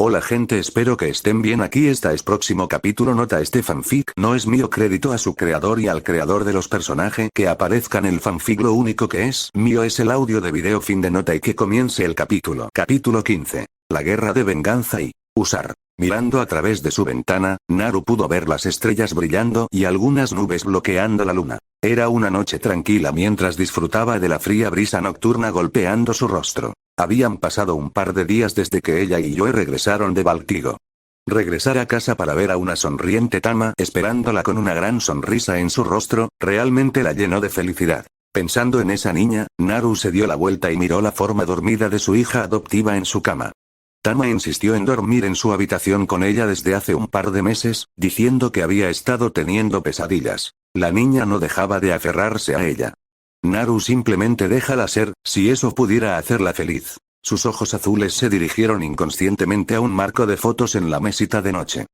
Hola gente, espero que estén bien. Aquí está es próximo capítulo. Nota: este fanfic no es mío, crédito a su creador y al creador de los personajes que aparezcan en el fanfic. Lo único que es mío es el audio de video. Fin de nota y que comience el capítulo. Capítulo 15. La guerra de venganza y usar. Mirando a través de su ventana, Naru pudo ver las estrellas brillando y algunas nubes bloqueando la luna. Era una noche tranquila mientras disfrutaba de la fría brisa nocturna golpeando su rostro. Habían pasado un par de días desde que ella y Yoe regresaron de Baltigo. Regresar a casa para ver a una sonriente Tama esperándola con una gran sonrisa en su rostro, realmente la llenó de felicidad. Pensando en esa niña, Naru se dio la vuelta y miró la forma dormida de su hija adoptiva en su cama. Tama insistió en dormir en su habitación con ella desde hace un par de meses, diciendo que había estado teniendo pesadillas. La niña no dejaba de aferrarse a ella. Naru simplemente déjala ser, si eso pudiera hacerla feliz. Sus ojos azules se dirigieron inconscientemente a un marco de fotos en la mesita de noche.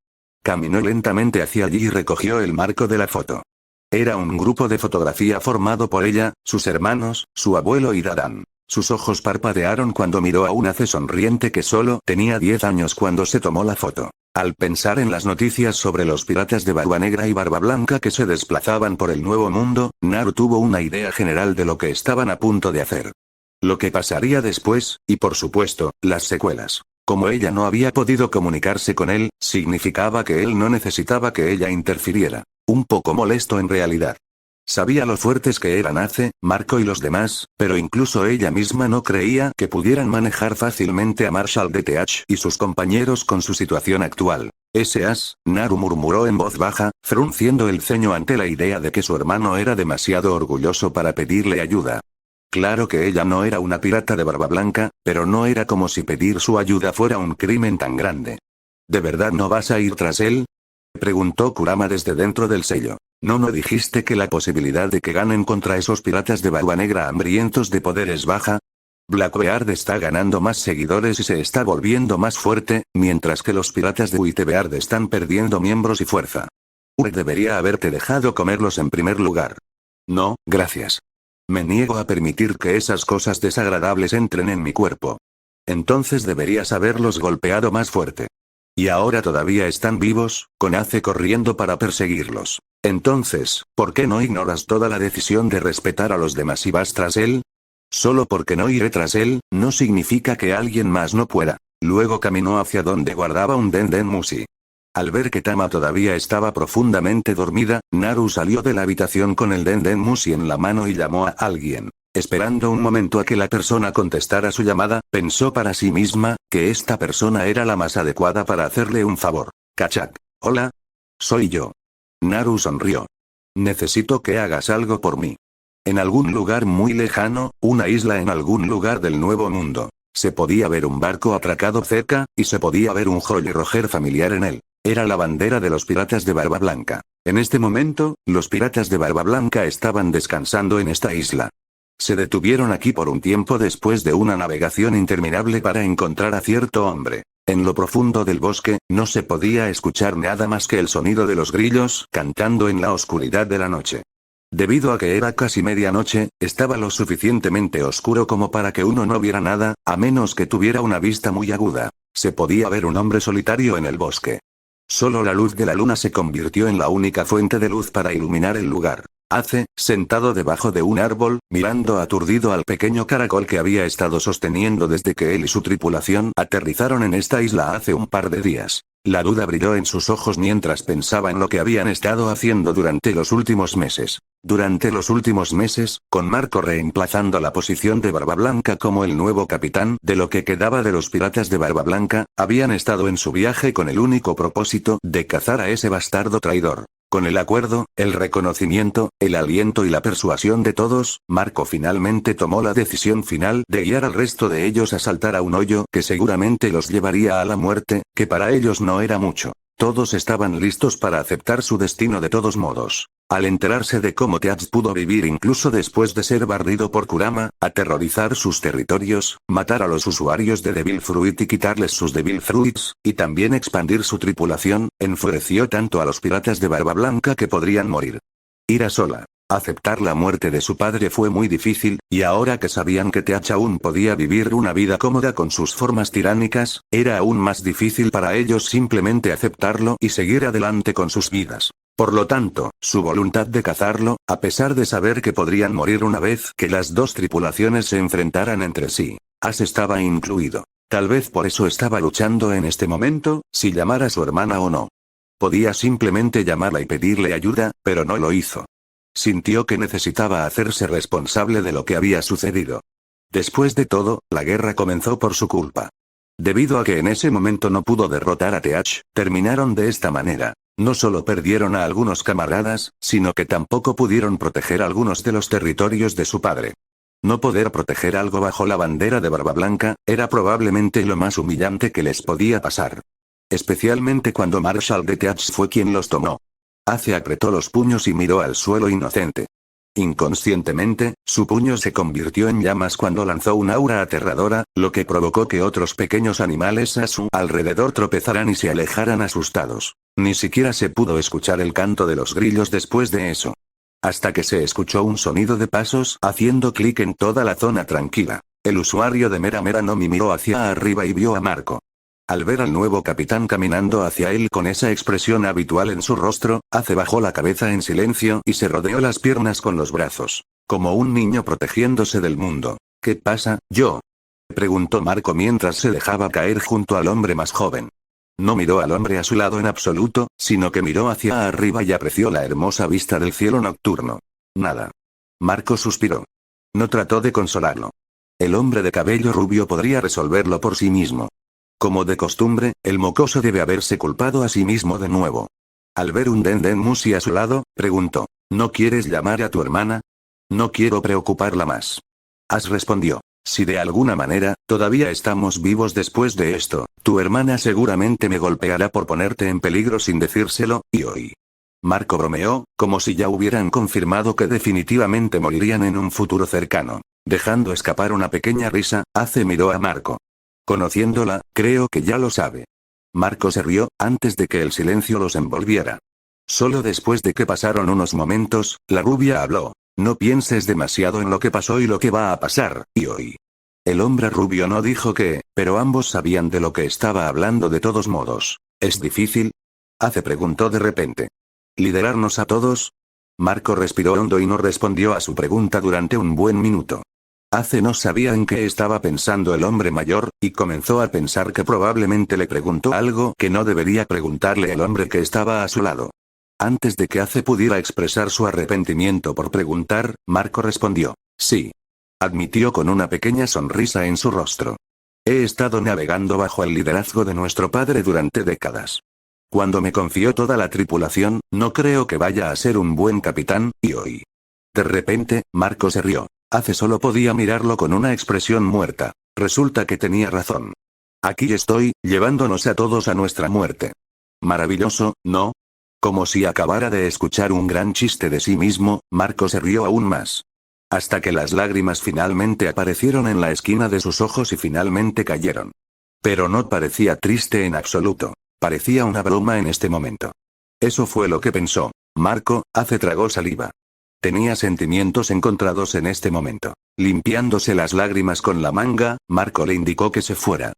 Caminó lentamente hacia allí y recogió el marco de la foto. Era un grupo de fotografía formado por ella, sus hermanos, su abuelo y Dadan. Sus ojos parpadearon cuando miró a una C sonriente que solo tenía 10 años cuando se tomó la foto. Al pensar en las noticias sobre los piratas de Barba Negra y Barba Blanca que se desplazaban por el Nuevo Mundo, Naru tuvo una idea general de lo que estaban a punto de hacer. Lo que pasaría después, y por supuesto, las secuelas. Como ella no había podido comunicarse con él, significaba que él no necesitaba que ella interfiriera. Un poco molesto en realidad. Sabía lo fuertes que eran Ace, Marco y los demás, pero incluso ella misma no creía que pudieran manejar fácilmente a Marshall DTH y sus compañeros con su situación actual. Ese as, Naru murmuró en voz baja, frunciendo el ceño ante la idea de que su hermano era demasiado orgulloso para pedirle ayuda. Claro que ella no era una pirata de Barba Blanca, pero no era como si pedir su ayuda fuera un crimen tan grande. ¿De verdad no vas a ir tras él?, preguntó Kurama desde dentro del sello. ¿No dijiste que la posibilidad de que ganen contra esos piratas de Barba Negra hambrientos de poder es baja? Blackbeard está ganando más seguidores y se está volviendo más fuerte, mientras que los piratas de Whitebeard están perdiendo miembros y fuerza. Debería haberte dejado comerlos en primer lugar. No, gracias. Me niego a permitir que esas cosas desagradables entren en mi cuerpo. Entonces deberías haberlos golpeado más fuerte. Y ahora todavía están vivos, con Ace corriendo para perseguirlos. Entonces, ¿por qué no ignoras toda la decisión de respetar a los demás y vas tras él? Solo porque no iré tras él, no significa que alguien más no pueda. Luego caminó hacia donde guardaba un Denden Mushi. Al ver que Tama todavía estaba profundamente dormida, Naru salió de la habitación con el Denden Mushi en la mano y llamó a alguien. Esperando un momento a que la persona contestara su llamada, pensó para sí misma, que esta persona era la más adecuada para hacerle un favor. Kachak. Hola. Soy yo. Naru sonrió. Necesito que hagas algo por mí. En algún lugar muy lejano, una isla en algún lugar del Nuevo Mundo. Se podía ver un barco atracado cerca, y se podía ver un Jolly Roger familiar en él. Era la bandera de los piratas de Barba Blanca. En este momento, los piratas de Barba Blanca estaban descansando en esta isla. Se detuvieron aquí por un tiempo después de una navegación interminable para encontrar a cierto hombre. En lo profundo del bosque, no se podía escuchar nada más que el sonido de los grillos cantando en la oscuridad de la noche. Debido a que era casi medianoche, estaba lo suficientemente oscuro como para que uno no viera nada, a menos que tuviera una vista muy aguda. Se podía ver un hombre solitario en el bosque. Solo la luz de la luna se convirtió en la única fuente de luz para iluminar el lugar. Ace, sentado debajo de un árbol, mirando aturdido al pequeño caracol que había estado sosteniendo desde que él y su tripulación aterrizaron en esta isla hace un par de días. La duda brilló en sus ojos mientras pensaba en lo que habían estado haciendo durante los últimos meses. Durante los últimos meses, con Marco reemplazando la posición de Barba Blanca como el nuevo capitán de lo que quedaba de los piratas de Barba Blanca, habían estado en su viaje con el único propósito de cazar a ese bastardo traidor. Con el acuerdo, el reconocimiento, el aliento y la persuasión de todos, Marco finalmente tomó la decisión final de guiar al resto de ellos a saltar a un hoyo que seguramente los llevaría a la muerte, que para ellos no era mucho. Todos estaban listos para aceptar su destino de todos modos. Al enterarse de cómo Teats pudo vivir incluso después de ser barrido por Kurama, aterrorizar sus territorios, matar a los usuarios de Devil Fruit y quitarles sus Devil Fruits, y también expandir su tripulación, enfureció tanto a los piratas de Barba Blanca que podrían morir. Ira sola. Aceptar la muerte de su padre fue muy difícil, y ahora que sabían que Teach aún podía vivir una vida cómoda con sus formas tiránicas, era aún más difícil para ellos simplemente aceptarlo y seguir adelante con sus vidas. Por lo tanto, su voluntad de cazarlo, a pesar de saber que podrían morir una vez que las dos tripulaciones se enfrentaran entre sí, Ace estaba incluido. Tal vez por eso estaba luchando en este momento, si llamar a su hermana o no. Podía simplemente llamarla y pedirle ayuda, pero no lo hizo. Sintió que necesitaba hacerse responsable de lo que había sucedido. Después de todo, la guerra comenzó por su culpa. Debido a que en ese momento no pudo derrotar a Teach, terminaron de esta manera. No solo perdieron a algunos camaradas, sino que tampoco pudieron proteger algunos de los territorios de su padre. No poder proteger algo bajo la bandera de Barba Blanca, era probablemente lo más humillante que les podía pasar. Especialmente cuando Marshall de Teach fue quien los tomó. Ace apretó los puños y miró al suelo inocente. Inconscientemente, su puño se convirtió en llamas cuando lanzó un aura aterradora, lo que provocó que otros pequeños animales a su alrededor tropezaran y se alejaran asustados. Ni siquiera se pudo escuchar el canto de los grillos después de eso. Hasta que se escuchó un sonido de pasos haciendo clic en toda la zona tranquila. El usuario de Mera Mera no miró hacia arriba y vio a Marco. Al ver al nuevo capitán caminando hacia él con esa expresión habitual en su rostro, Ace bajó la cabeza en silencio y se rodeó las piernas con los brazos. Como un niño protegiéndose del mundo. ¿Qué pasa, yo? Preguntó Marco mientras se dejaba caer junto al hombre más joven. No miró al hombre a su lado en absoluto, sino que miró hacia arriba y apreció la hermosa vista del cielo nocturno. Nada. Marco suspiró. No trató de consolarlo. El hombre de cabello rubio podría resolverlo por sí mismo. Como de costumbre, el mocoso debe haberse culpado a sí mismo de nuevo. Al ver un Den Musi a su lado, preguntó, ¿no quieres llamar a tu hermana? No quiero preocuparla más. Ace respondió, si de alguna manera, todavía estamos vivos después de esto, tu hermana seguramente me golpeará por ponerte en peligro sin decírselo, y hoy. Marco bromeó, como si ya hubieran confirmado que definitivamente morirían en un futuro cercano. Dejando escapar una pequeña risa, Ace miró a Marco. Conociéndola, creo que ya lo sabe. Marco se rió, antes de que el silencio los envolviera. Solo después de que pasaron unos momentos, la rubia habló. No pienses demasiado en lo que pasó y lo que va a pasar, y hoy. El hombre rubio no dijo qué, pero ambos sabían de lo que estaba hablando de todos modos. ¿Es difícil? Ace preguntó de repente. ¿Liderarnos a todos? Marco respiró hondo y no respondió a su pregunta durante un buen minuto. Ace no sabía en qué estaba pensando el hombre mayor, y comenzó a pensar que probablemente le preguntó algo que no debería preguntarle el hombre que estaba a su lado. Antes de que Ace pudiera expresar su arrepentimiento por preguntar, Marco respondió, sí. Admitió con una pequeña sonrisa en su rostro. He estado navegando bajo el liderazgo de nuestro padre durante décadas. Cuando me confió toda la tripulación, no creo que vaya a ser un buen capitán, y hoy. De repente, Marco se rió. Ace solo podía mirarlo con una expresión muerta. Resulta que tenía razón. Aquí estoy, llevándonos a todos a nuestra muerte. Maravilloso, ¿no? Como si acabara de escuchar un gran chiste de sí mismo, Marco se rió aún más. Hasta que las lágrimas finalmente aparecieron en la esquina de sus ojos y finalmente cayeron. Pero no parecía triste en absoluto. Parecía una broma en este momento. Eso fue lo que pensó. Marco, Ace tragó saliva. Tenía sentimientos encontrados en este momento. Limpiándose las lágrimas con la manga, Marco le indicó que se fuera.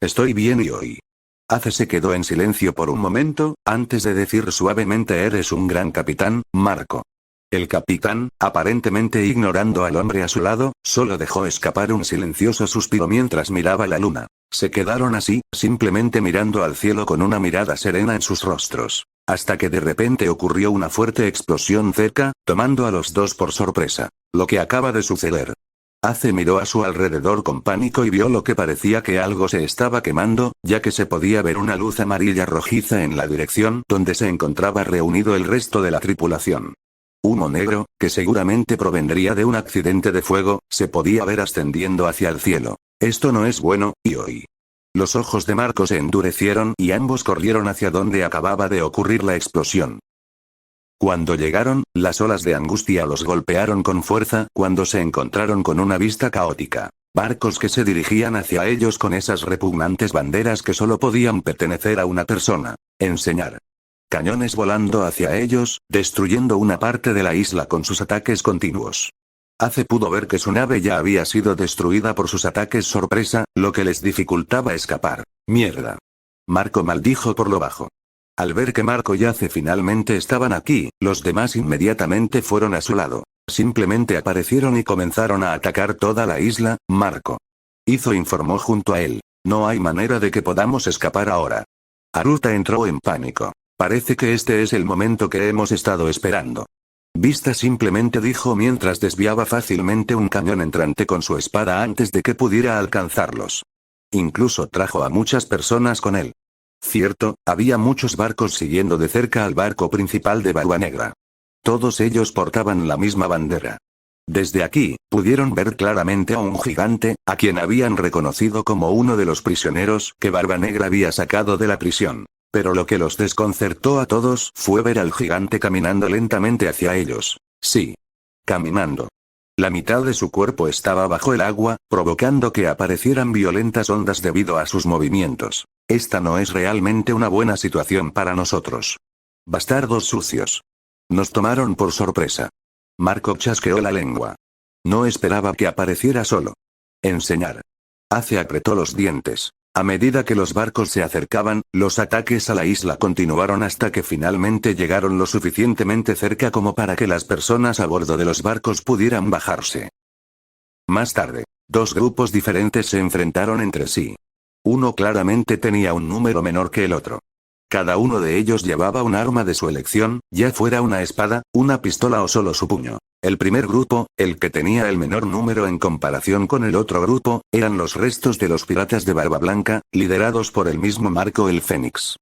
Estoy bien y hoy. Ace se quedó en silencio por un momento, antes de decir suavemente eres un gran capitán, Marco. El capitán, aparentemente ignorando al hombre a su lado, solo dejó escapar un silencioso suspiro mientras miraba la luna. Se quedaron así, simplemente mirando al cielo con una mirada serena en sus rostros. Hasta que de repente ocurrió una fuerte explosión cerca, tomando a los dos por sorpresa. Lo que acaba de suceder. Ace miró a su alrededor con pánico y vio lo que parecía que algo se estaba quemando, ya que se podía ver una luz amarilla rojiza en la dirección donde se encontraba reunido el resto de la tripulación. Humo negro, que seguramente provendría de un accidente de fuego, se podía ver ascendiendo hacia el cielo. Esto no es bueno, y hoy. Los ojos de Marco se endurecieron y ambos corrieron hacia donde acababa de ocurrir la explosión. Cuando llegaron, las olas de angustia los golpearon con fuerza cuando se encontraron con una vista caótica. Barcos que se dirigían hacia ellos con esas repugnantes banderas que solo podían pertenecer a una persona. Enseñar. Cañones volando hacia ellos, destruyendo una parte de la isla con sus ataques continuos. Ace pudo ver que su nave ya había sido destruida por sus ataques sorpresa, lo que les dificultaba escapar. Mierda. Marco maldijo por lo bajo. Al ver que Marco y Ace finalmente estaban aquí, los demás inmediatamente fueron a su lado. Simplemente aparecieron y comenzaron a atacar toda la isla. Marco. Izo informó junto a él. No hay manera de que podamos escapar ahora. Aruta entró en pánico. Parece que este es el momento que hemos estado esperando. Vista simplemente dijo mientras desviaba fácilmente un cañón entrante con su espada antes de que pudiera alcanzarlos. Incluso trajo a muchas personas con él. Cierto, había muchos barcos siguiendo de cerca al barco principal de Barba Negra. Todos ellos portaban la misma bandera. Desde aquí, pudieron ver claramente a un gigante, a quien habían reconocido como uno de los prisioneros que Barba Negra había sacado de la prisión. Pero lo que los desconcertó a todos fue ver al gigante caminando lentamente hacia ellos. Sí. Caminando. La mitad de su cuerpo estaba bajo el agua, provocando que aparecieran violentas ondas debido a sus movimientos. Esta no es realmente una buena situación para nosotros. Bastardos sucios. Nos tomaron por sorpresa. Marco chasqueó la lengua. No esperaba que apareciera solo. Enseñar. Ace apretó los dientes. A medida que los barcos se acercaban, los ataques a la isla continuaron hasta que finalmente llegaron lo suficientemente cerca como para que las personas a bordo de los barcos pudieran bajarse. Más tarde, dos grupos diferentes se enfrentaron entre sí. Uno claramente tenía un número menor que el otro. Cada uno de ellos llevaba un arma de su elección, ya fuera una espada, una pistola o solo su puño. El primer grupo, el que tenía el menor número en comparación con el otro grupo, eran los restos de los piratas de Barba Blanca, liderados por el mismo Marco el Fénix.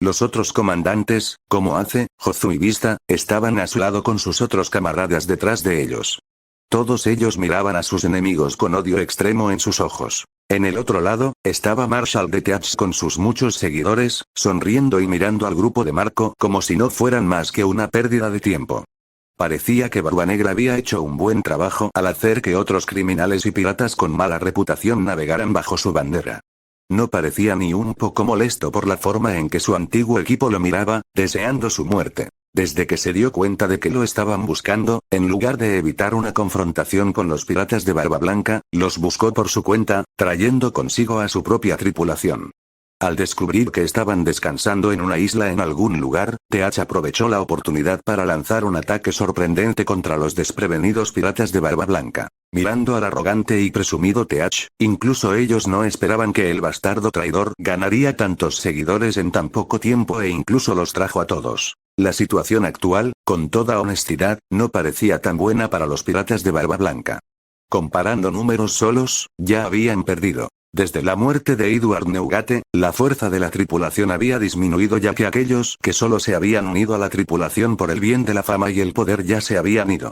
Los otros comandantes, como Ace, Jozu y Vista, estaban a su lado con sus otros camaradas detrás de ellos. Todos ellos miraban a sus enemigos con odio extremo en sus ojos. En el otro lado, estaba Marshall de Teach con sus muchos seguidores, sonriendo y mirando al grupo de Marco como si no fueran más que una pérdida de tiempo. Parecía que Barba Negra había hecho un buen trabajo al hacer que otros criminales y piratas con mala reputación navegaran bajo su bandera. No parecía ni un poco molesto por la forma en que su antiguo equipo lo miraba, deseando su muerte. Desde que se dio cuenta de que lo estaban buscando, en lugar de evitar una confrontación con los piratas de Barba Blanca, los buscó por su cuenta, trayendo consigo a su propia tripulación. Al descubrir que estaban descansando en una isla en algún lugar, TH aprovechó la oportunidad para lanzar un ataque sorprendente contra los desprevenidos piratas de Barba Blanca. Mirando al arrogante y presumido TH, incluso ellos no esperaban que el bastardo traidor ganaría tantos seguidores en tan poco tiempo e incluso los trajo a todos. La situación actual, con toda honestidad, no parecía tan buena para los piratas de Barba Blanca. Comparando números solos, ya habían perdido. Desde la muerte de Edward Neugate, la fuerza de la tripulación había disminuido ya que aquellos que solo se habían unido a la tripulación por el bien de la fama y el poder ya se habían ido.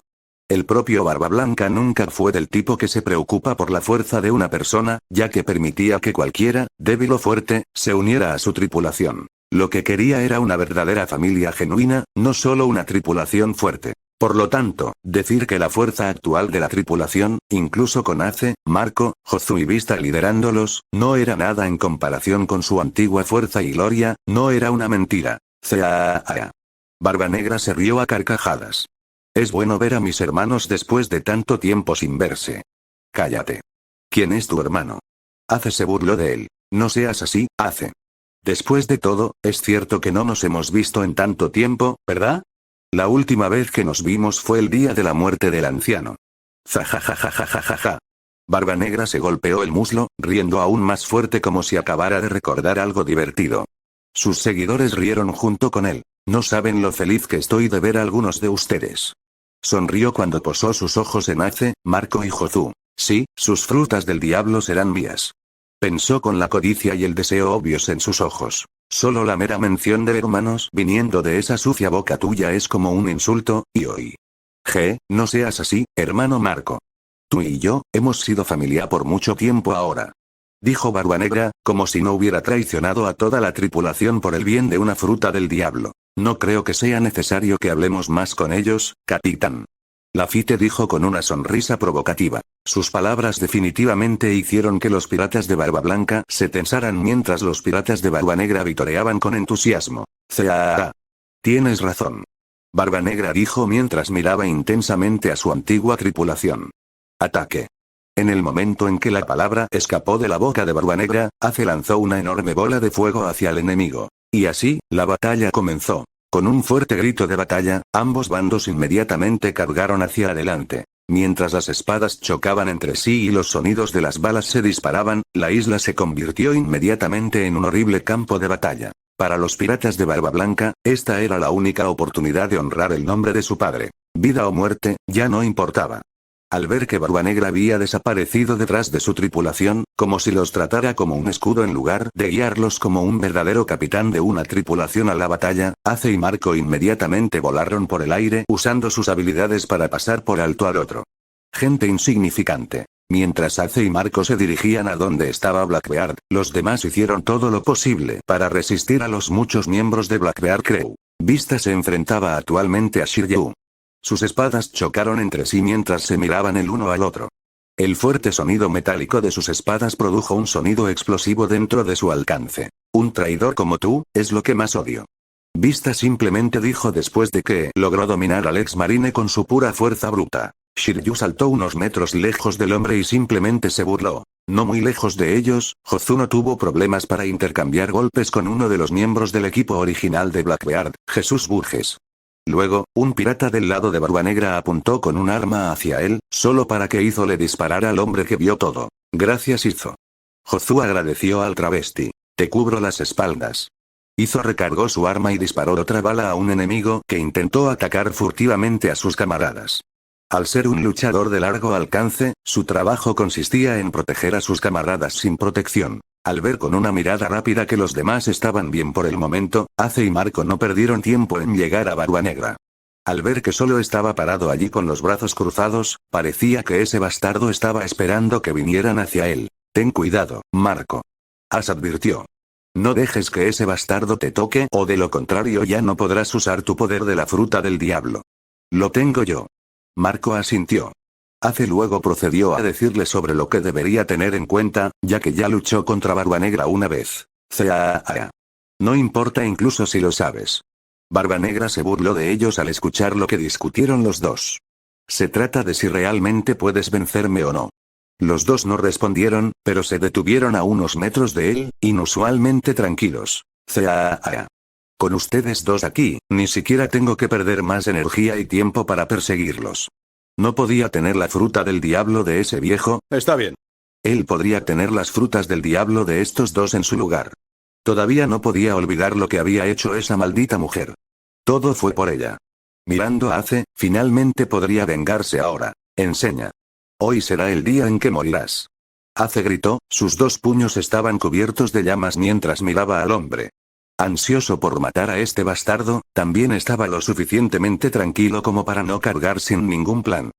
El propio Barba Blanca nunca fue del tipo que se preocupa por la fuerza de una persona, ya que permitía que cualquiera, débil o fuerte, se uniera a su tripulación. Lo que quería era una verdadera familia genuina, no solo una tripulación fuerte. Por lo tanto, decir que la fuerza actual de la tripulación, incluso con Ace, Marco, Jozu y Vista liderándolos, no era nada en comparación con su antigua fuerza y gloria, no era una mentira. Caa. Barba Negra se rió a carcajadas. Es bueno ver a mis hermanos después de tanto tiempo sin verse. Cállate. ¿Quién es tu hermano? Ace se burló de él. No seas así, Ace. Después de todo, es cierto que no nos hemos visto en tanto tiempo, ¿verdad? La última vez que nos vimos fue el día de la muerte del anciano. Zajajajajajaja. Barba Negra se golpeó el muslo, riendo aún más fuerte como si acabara de recordar algo divertido. Sus seguidores rieron junto con él. No saben lo feliz que estoy de ver a algunos de ustedes. Sonrió cuando posó sus ojos en Ace, Marco y Jozu. Sí, sus frutas del diablo serán mías. Pensó con la codicia y el deseo obvios en sus ojos. Solo la mera mención de hermanos viniendo de esa sucia boca tuya es como un insulto, y hoy. No seas así, hermano Marco. Tú y yo, hemos sido familia por mucho tiempo ahora. Dijo Barba Negra, como si no hubiera traicionado a toda la tripulación por el bien de una fruta del diablo. No creo que sea necesario que hablemos más con ellos, capitán. Lafite dijo con una sonrisa provocativa. Sus palabras definitivamente hicieron que los piratas de Barba Blanca se tensaran mientras los piratas de Barba Negra vitoreaban con entusiasmo. Caa. Tienes razón. Barba Negra dijo mientras miraba intensamente a su antigua tripulación. Ataque. En el momento en que la palabra escapó de la boca de Barba Negra, Ace lanzó una enorme bola de fuego hacia el enemigo. Y así, la batalla comenzó. Con un fuerte grito de batalla, ambos bandos inmediatamente cargaron hacia adelante. Mientras las espadas chocaban entre sí y los sonidos de las balas se disparaban, la isla se convirtió inmediatamente en un horrible campo de batalla. Para los piratas de Barba Blanca, esta era la única oportunidad de honrar el nombre de su padre. Vida o muerte, ya no importaba. Al ver que Barba Negra había desaparecido detrás de su tripulación, como si los tratara como un escudo en lugar de guiarlos como un verdadero capitán de una tripulación a la batalla, Ace y Marco inmediatamente volaron por el aire usando sus habilidades para pasar por alto al otro. Gente insignificante. Mientras Ace y Marco se dirigían a donde estaba Blackbeard, los demás hicieron todo lo posible para resistir a los muchos miembros de Blackbeard Crew. Vista se enfrentaba actualmente a Shiryu. Sus espadas chocaron entre sí mientras se miraban el uno al otro. El fuerte sonido metálico de sus espadas produjo un sonido explosivo dentro de su alcance. Un traidor como tú, es lo que más odio. Vista simplemente dijo después de que logró dominar al ex marine con su pura fuerza bruta. Shiryu saltó unos metros lejos del hombre y simplemente se burló. No muy lejos de ellos, Hozuno tuvo problemas para intercambiar golpes con uno de los miembros del equipo original de Blackbeard, Jesús Burgess. Luego, un pirata del lado de Barba Negra apuntó con un arma hacia él, solo para que Izo le disparara al hombre que vio todo. Gracias Izo. Jozu agradeció al travesti. Te cubro las espaldas. Izo recargó su arma y disparó otra bala a un enemigo que intentó atacar furtivamente a sus camaradas. Al ser un luchador de largo alcance, su trabajo consistía en proteger a sus camaradas sin protección. Al ver con una mirada rápida que los demás estaban bien por el momento, Ace y Marco no perdieron tiempo en llegar a Barba Negra. Al ver que solo estaba parado allí con los brazos cruzados, parecía que ese bastardo estaba esperando que vinieran hacia él. Ten cuidado, Marco. Ace advirtió. No dejes que ese bastardo te toque o de lo contrario ya no podrás usar tu poder de la fruta del diablo. Lo tengo yo. Marco asintió. Ace luego procedió a decirle sobre lo que debería tener en cuenta, ya que ya luchó contra Barba Negra una vez. Caa. No importa incluso si lo sabes. Barba Negra se burló de ellos al escuchar lo que discutieron los dos. Se trata de si realmente puedes vencerme o no. Los dos no respondieron, pero se detuvieron a unos metros de él, inusualmente tranquilos. Caa. Con ustedes dos aquí, ni siquiera tengo que perder más energía y tiempo para perseguirlos. ¿No podía tener la fruta del diablo de ese viejo? Está bien. Él podría tener las frutas del diablo de estos dos en su lugar. Todavía no podía olvidar lo que había hecho esa maldita mujer. Todo fue por ella. Mirando a Ace, finalmente podría vengarse ahora. Enseña. Hoy será el día en que morirás. Ace gritó, sus dos puños estaban cubiertos de llamas mientras miraba al hombre. Ansioso por matar a este bastardo, también estaba lo suficientemente tranquilo como para no cargar sin ningún plan.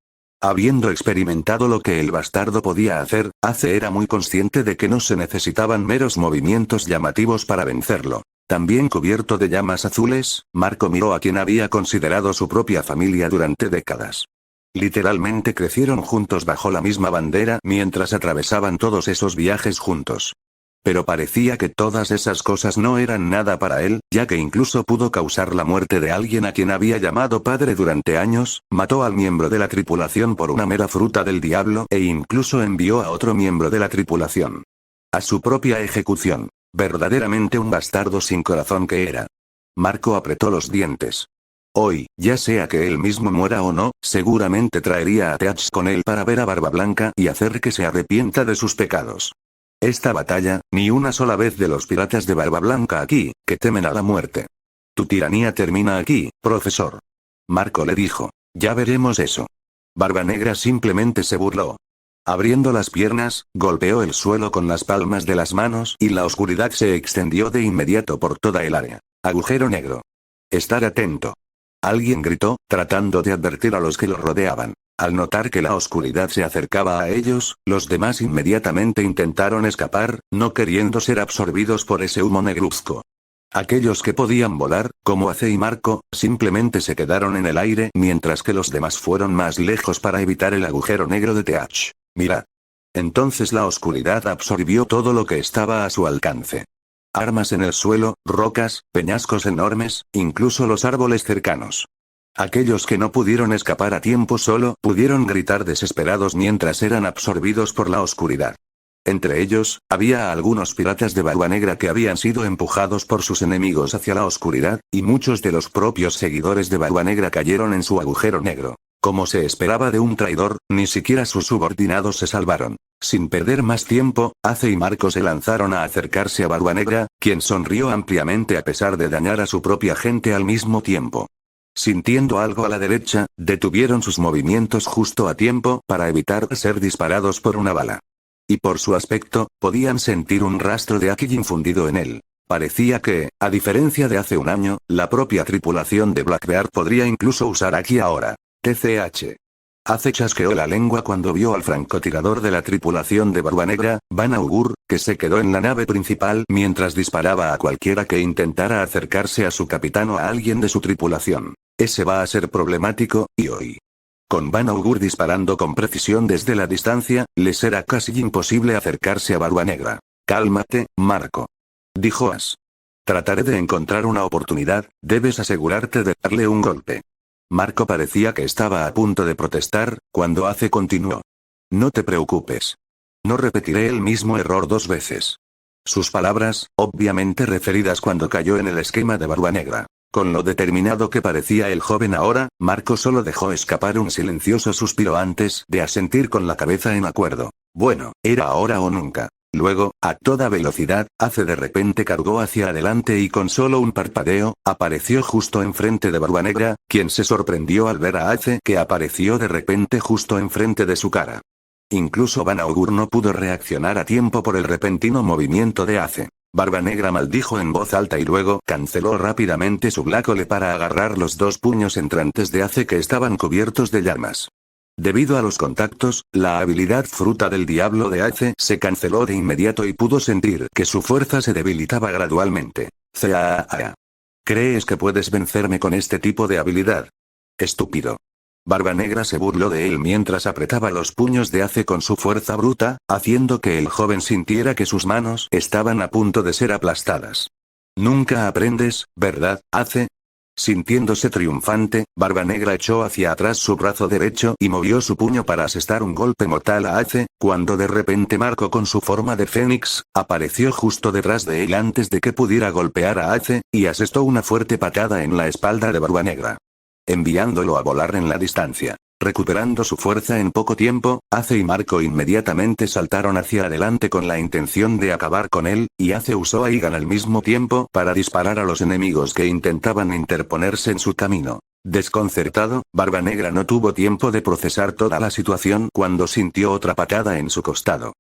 Habiendo experimentado lo que el bastardo podía hacer, Ace era muy consciente de que no se necesitaban meros movimientos llamativos para vencerlo. También cubierto de llamas azules, Marco miró a quien había considerado su propia familia durante décadas. Literalmente crecieron juntos bajo la misma bandera mientras atravesaban todos esos viajes juntos. Pero parecía que todas esas cosas no eran nada para él, ya que incluso pudo causar la muerte de alguien a quien había llamado padre durante años, mató al miembro de la tripulación por una mera fruta del diablo e incluso envió a otro miembro de la tripulación a su propia ejecución. Verdaderamente un bastardo sin corazón que era. Marco apretó los dientes. Hoy, ya sea que él mismo muera o no, seguramente traería a Teach con él para ver a Barba Blanca y hacer que se arrepienta de sus pecados. Esta batalla, ni una sola vez de los piratas de Barba Blanca aquí, que temen a la muerte. Tu tiranía termina aquí, profesor. Marco le dijo. Ya veremos eso. Barba Negra simplemente se burló. Abriendo las piernas, golpeó el suelo con las palmas de las manos y la oscuridad se extendió de inmediato por toda el área. Agujero negro. Estar atento. Alguien gritó, tratando de advertir a los que lo rodeaban. Al notar que la oscuridad se acercaba a ellos, los demás inmediatamente intentaron escapar, no queriendo ser absorbidos por ese humo negruzco. Aquellos que podían volar, como Ace y Marco, simplemente se quedaron en el aire mientras que los demás fueron más lejos para evitar el agujero negro de Teach. Mirad. Entonces la oscuridad absorbió todo lo que estaba a su alcance. Armas en el suelo, rocas, peñascos enormes, incluso los árboles cercanos. Aquellos que no pudieron escapar a tiempo solo pudieron gritar desesperados mientras eran absorbidos por la oscuridad. Entre ellos, había algunos piratas de Barba Negra que habían sido empujados por sus enemigos hacia la oscuridad, y muchos de los propios seguidores de Barba Negra cayeron en su agujero negro. Como se esperaba de un traidor, ni siquiera sus subordinados se salvaron. Sin perder más tiempo, Ace y Marco se lanzaron a acercarse a Barba Negra, quien sonrió ampliamente a pesar de dañar a su propia gente al mismo tiempo. Sintiendo algo a la derecha, detuvieron sus movimientos justo a tiempo para evitar ser disparados por una bala. Y por su aspecto, podían sentir un rastro de Aki infundido en él. Parecía que, a diferencia de hace un año, la propia tripulación de Blackbeard podría incluso usar Aki ahora. TCH. Ace chasqueó la lengua cuando vio al francotirador de la tripulación de Barba Negra, Van Augur, que se quedó en la nave principal mientras disparaba a cualquiera que intentara acercarse a su capitán o a alguien de su tripulación. Ese va a ser problemático, y hoy. Con Van Augur disparando con precisión desde la distancia, les era casi imposible acercarse a Barba Negra. Cálmate, Marco. Dijo Ace. Trataré de encontrar una oportunidad, debes asegurarte de darle un golpe. Marco parecía que estaba a punto de protestar, cuando Ace continuó. No te preocupes. No repetiré el mismo error 2 veces. Sus palabras, obviamente referidas cuando cayó en el esquema de Barba Negra. Con lo determinado que parecía el joven ahora, Marco solo dejó escapar un silencioso suspiro antes de asentir con la cabeza en acuerdo. Bueno, era ahora o nunca. Luego, a toda velocidad, Ace de repente cargó hacia adelante y con solo un parpadeo, apareció justo enfrente de Barba Negra, quien se sorprendió al ver a Ace que apareció de repente justo enfrente de su cara. Incluso Van Augur no pudo reaccionar a tiempo por el repentino movimiento de Ace. Barba Negra maldijo en voz alta y luego canceló rápidamente su Blackole para agarrar los 2 puños entrantes de Ace que estaban cubiertos de llamas. Debido a los contactos, la habilidad fruta del diablo de Ace se canceló de inmediato y pudo sentir que su fuerza se debilitaba gradualmente. Caa. ¿Crees que puedes vencerme con este tipo de habilidad? Estúpido. Barba Negra se burló de él mientras apretaba los puños de Ace con su fuerza bruta, haciendo que el joven sintiera que sus manos estaban a punto de ser aplastadas. Nunca aprendes, ¿verdad, Ace? Sintiéndose triunfante, Barba Negra echó hacia atrás su brazo derecho y movió su puño para asestar un golpe mortal a Ace, cuando de repente Marco con su forma de fénix, apareció justo detrás de él antes de que pudiera golpear a Ace, y asestó una fuerte patada en la espalda de Barba Negra, enviándolo a volar en la distancia. Recuperando su fuerza en poco tiempo, Ace y Marco inmediatamente saltaron hacia adelante con la intención de acabar con él, y Ace usó a Igan al mismo tiempo para disparar a los enemigos que intentaban interponerse en su camino. Desconcertado, Barba Negra no tuvo tiempo de procesar toda la situación cuando sintió otra patada en su costado.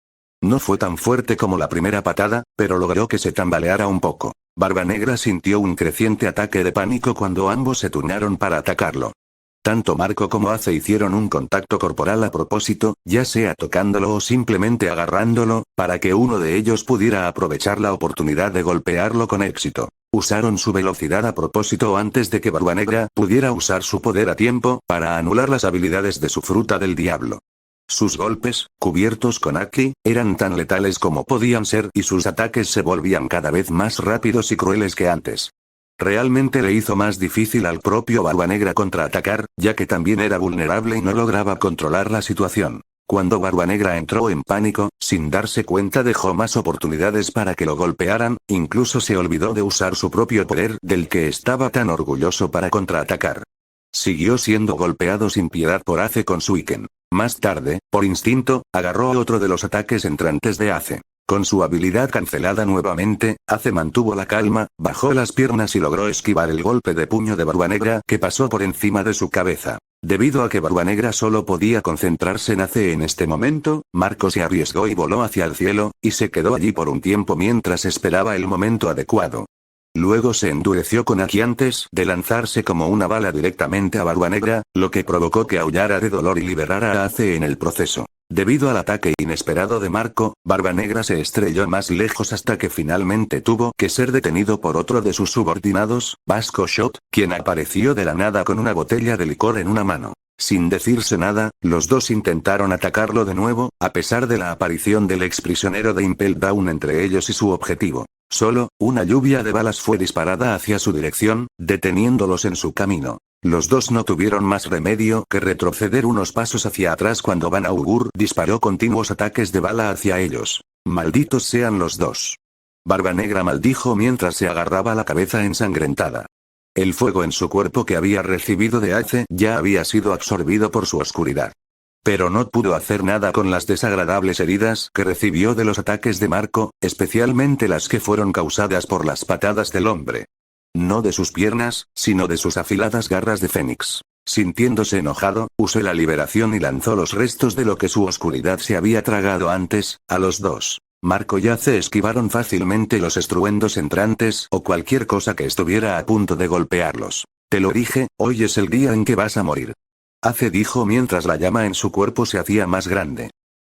No fue tan fuerte como la primera patada, pero logró que se tambaleara un poco. Barba Negra sintió un creciente ataque de pánico cuando ambos se turnaron para atacarlo. Tanto Marco como Ace hicieron un contacto corporal a propósito, ya sea tocándolo o simplemente agarrándolo, para que uno de ellos pudiera aprovechar la oportunidad de golpearlo con éxito. Usaron su velocidad a propósito antes de que Barba Negra pudiera usar su poder a tiempo para anular las habilidades de su fruta del diablo. Sus golpes, cubiertos con Aki, eran tan letales como podían ser y sus ataques se volvían cada vez más rápidos y crueles que antes. Realmente le hizo más difícil al propio Barba Negra contraatacar, ya que también era vulnerable y no lograba controlar la situación. Cuando Barba Negra entró en pánico, sin darse cuenta dejó más oportunidades para que lo golpearan, incluso se olvidó de usar su propio poder del que estaba tan orgulloso para contraatacar. Siguió siendo golpeado sin piedad por Ace con Suiken. Más tarde, por instinto, agarró a otro de los ataques entrantes de Ace. Con su habilidad cancelada nuevamente, Ace mantuvo la calma, bajó las piernas y logró esquivar el golpe de puño de Barba Negra que pasó por encima de su cabeza. Debido a que Barba Negra solo podía concentrarse en Ace en este momento, Marco se arriesgó y voló hacia el cielo, y se quedó allí por un tiempo mientras esperaba el momento adecuado. Luego se endureció con Aki antes de lanzarse como una bala directamente a Barba Negra, lo que provocó que aullara de dolor y liberara a Ace en el proceso. Debido al ataque inesperado de Marco, Barba Negra se estrelló más lejos hasta que finalmente tuvo que ser detenido por otro de sus subordinados, Vasco Shot, quien apareció de la nada con una botella de licor en una mano. Sin decirse nada, los dos intentaron atacarlo de nuevo, a pesar de la aparición del exprisionero de Impel Down entre ellos y su objetivo. Solo, una lluvia de balas fue disparada hacia su dirección, deteniéndolos en su camino. Los dos no tuvieron más remedio que retroceder unos pasos hacia atrás cuando Van Augur disparó continuos ataques de bala hacia ellos. Malditos sean los dos. Barba Negra maldijo mientras se agarraba la cabeza ensangrentada. El fuego en su cuerpo que había recibido de Ace ya había sido absorbido por su oscuridad. Pero no pudo hacer nada con las desagradables heridas que recibió de los ataques de Marco, especialmente las que fueron causadas por las patadas del hombre. No de sus piernas, sino de sus afiladas garras de fénix. Sintiéndose enojado, usó la liberación y lanzó los restos de lo que su oscuridad se había tragado antes, a los dos. Marco y Ace esquivaron fácilmente los estruendos entrantes o cualquier cosa que estuviera a punto de golpearlos. Te lo dije, hoy es el día en que vas a morir. Ace dijo mientras la llama en su cuerpo se hacía más grande.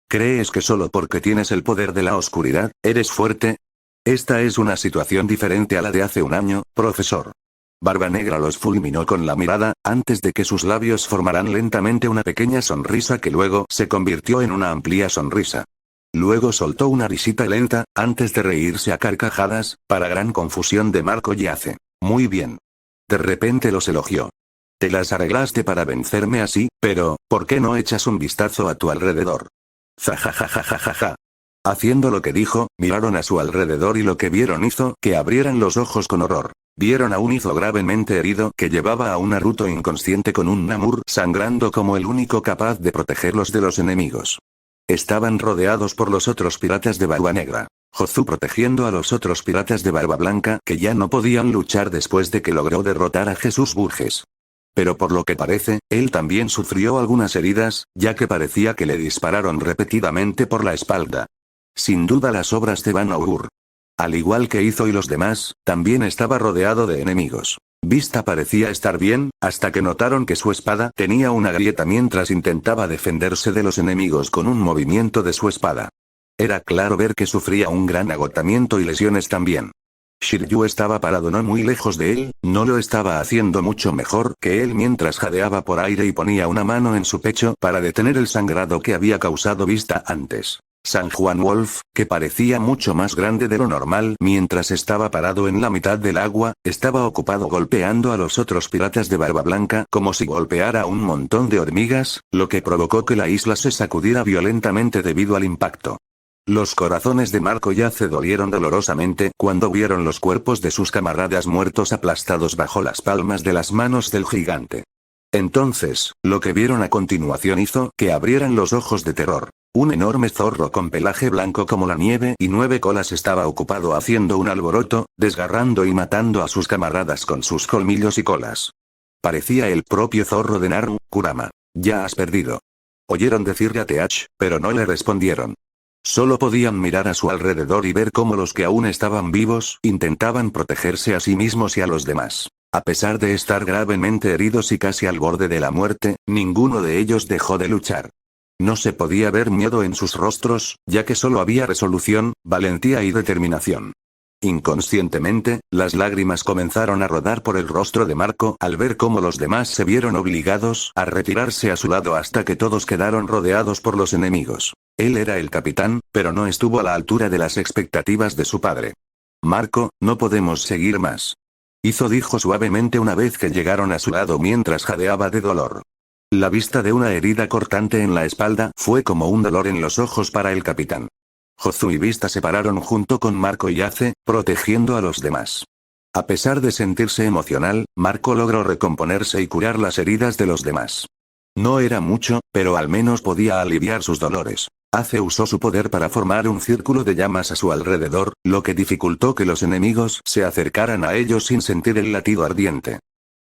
¿Crees que solo porque tienes el poder de la oscuridad, eres fuerte? Esta es una situación diferente a la de hace un año, profesor. Barba Negra los fulminó con la mirada, antes de que sus labios formaran lentamente una pequeña sonrisa que luego se convirtió en una amplia sonrisa. Luego soltó una risita lenta, antes de reírse a carcajadas, para gran confusión de Marco y Ace. Muy bien. De repente los elogió. Te las arreglaste para vencerme así, pero, ¿por qué no echas un vistazo a tu alrededor? Zajajajajajaja. Haciendo lo que dijo, miraron a su alrededor y lo que vieron hizo que abrieran los ojos con horror. Vieron a un Izo gravemente herido que llevaba a un Naruto inconsciente con un Namur sangrando como el único capaz de protegerlos de los enemigos. Estaban rodeados por los otros piratas de Barba Negra. Jozu protegiendo a los otros piratas de Barba Blanca que ya no podían luchar después de que logró derrotar a Jesús Burgess. Pero por lo que parece, él también sufrió algunas heridas, ya que parecía que le dispararon repetidamente por la espalda. Sin duda las obras de Van Augur. Al igual que Izo y los demás, también estaba rodeado de enemigos. Vista parecía estar bien, hasta que notaron que su espada tenía una grieta mientras intentaba defenderse de los enemigos con un movimiento de su espada. Era claro ver que sufría un gran agotamiento y lesiones también. Shiryu estaba parado no muy lejos de él, no lo estaba haciendo mucho mejor que él mientras jadeaba por aire y ponía una mano en su pecho para detener el sangrado que había causado Vista antes. San Juan Wolf, que parecía mucho más grande de lo normal mientras estaba parado en la mitad del agua, estaba ocupado golpeando a los otros piratas de Barba Blanca como si golpeara a un montón de hormigas, lo que provocó que la isla se sacudiera violentamente debido al impacto. Los corazones de Marco y Ace dolieron dolorosamente cuando vieron los cuerpos de sus camaradas muertos aplastados bajo las palmas de las manos del gigante. Entonces, lo que vieron a continuación hizo que abrieran los ojos de terror. Un enorme zorro con pelaje blanco como la nieve y 9 colas estaba ocupado haciendo un alboroto, desgarrando y matando a sus camaradas con sus colmillos y colas. Parecía el propio zorro de Naru, Kurama. Ya has perdido. Oyeron decirle a Teach, pero no le respondieron. Solo podían mirar a su alrededor y ver cómo los que aún estaban vivos intentaban protegerse a sí mismos y a los demás. A pesar de estar gravemente heridos y casi al borde de la muerte, ninguno de ellos dejó de luchar. No se podía ver miedo en sus rostros, ya que solo había resolución, valentía y determinación. Inconscientemente, las lágrimas comenzaron a rodar por el rostro de Marco al ver cómo los demás se vieron obligados a retirarse a su lado hasta que todos quedaron rodeados por los enemigos. Él era el capitán, pero no estuvo a la altura de las expectativas de su padre. Marco, no podemos seguir más. Izo dijo suavemente una vez que llegaron a su lado mientras jadeaba de dolor. La vista de una herida cortante en la espalda fue como un dolor en los ojos para el capitán. Jozu y Vista se pararon junto con Marco y Ace, protegiendo a los demás. A pesar de sentirse emocional, Marco logró recomponerse y curar las heridas de los demás. No era mucho, pero al menos podía aliviar sus dolores. Ace usó su poder para formar un círculo de llamas a su alrededor, lo que dificultó que los enemigos se acercaran a ellos sin sentir el latido ardiente.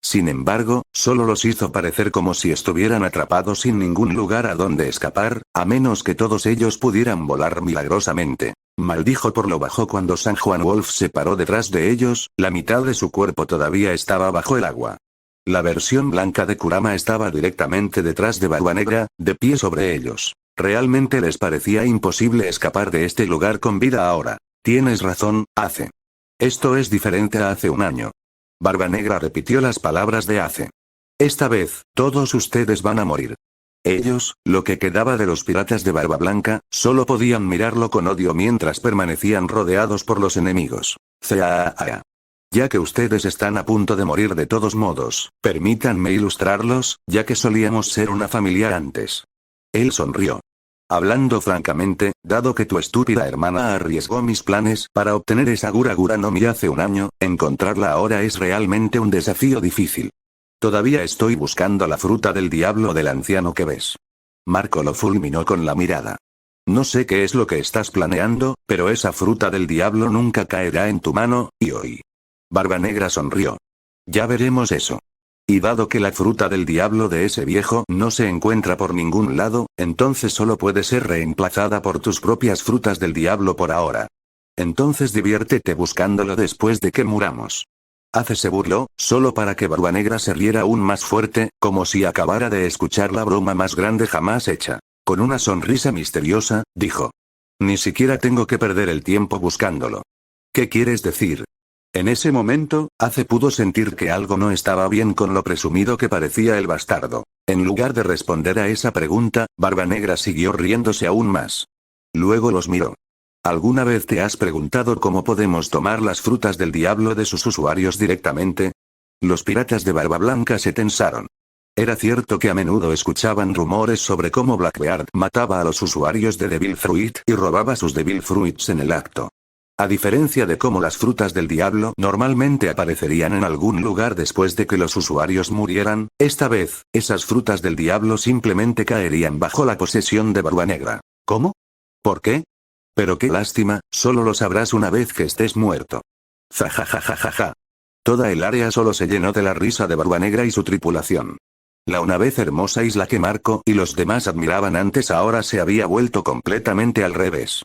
Sin embargo, solo los hizo parecer como si estuvieran atrapados sin ningún lugar a donde escapar, a menos que todos ellos pudieran volar milagrosamente. Maldijo por lo bajo cuando San Juan Wolf se paró detrás de ellos, la mitad de su cuerpo todavía estaba bajo el agua. La versión blanca de Kurama estaba directamente detrás de Barba Negra, de pie sobre ellos. Realmente les parecía imposible escapar de este lugar con vida ahora. Tienes razón, Ace. Esto es diferente a hace un año. Barba Negra repitió las palabras de Ace. Esta vez, todos ustedes van a morir. Ellos, lo que quedaba de los piratas de Barba Blanca, solo podían mirarlo con odio mientras permanecían rodeados por los enemigos. Zaa. Ya que ustedes están a punto de morir de todos modos, permítanme ilustrarlos, ya que solíamos ser una familia antes. Él sonrió. Hablando francamente, dado que tu estúpida hermana arriesgó mis planes para obtener esa Gura Gura no Mi hace un año, encontrarla ahora es realmente un desafío difícil. Todavía estoy buscando la fruta del diablo del anciano que ves. Marco lo fulminó con la mirada. No sé qué es lo que estás planeando, pero esa fruta del diablo nunca caerá en tu mano, y hoy. Barba Negra sonrió. Ya veremos eso. Y dado que la fruta del diablo de ese viejo no se encuentra por ningún lado, entonces solo puede ser reemplazada por tus propias frutas del diablo por ahora. Entonces diviértete buscándolo después de que muramos. Ace se burló, solo para que Barba Negra se riera aún más fuerte, como si acabara de escuchar la broma más grande jamás hecha. Con una sonrisa misteriosa, dijo. Ni siquiera tengo que perder el tiempo buscándolo. ¿Qué quieres decir? En ese momento, Ace pudo sentir que algo no estaba bien con lo presumido que parecía el bastardo. En lugar de responder a esa pregunta, Barba Negra siguió riéndose aún más. Luego los miró. ¿Alguna vez te has preguntado cómo podemos tomar las frutas del diablo de sus usuarios directamente? Los piratas de Barba Blanca se tensaron. Era cierto que a menudo escuchaban rumores sobre cómo Blackbeard mataba a los usuarios de Devil Fruit y robaba sus Devil Fruits en el acto. A diferencia de cómo las frutas del diablo normalmente aparecerían en algún lugar después de que los usuarios murieran, esta vez, esas frutas del diablo simplemente caerían bajo la posesión de Barba Negra. ¿Cómo? ¿Por qué? Pero qué lástima, solo lo sabrás una vez que estés muerto. Zajajajajaja. Toda el área solo se llenó de la risa de Barba Negra y su tripulación. La una vez hermosa isla que Marco y los demás admiraban antes ahora se había vuelto completamente al revés.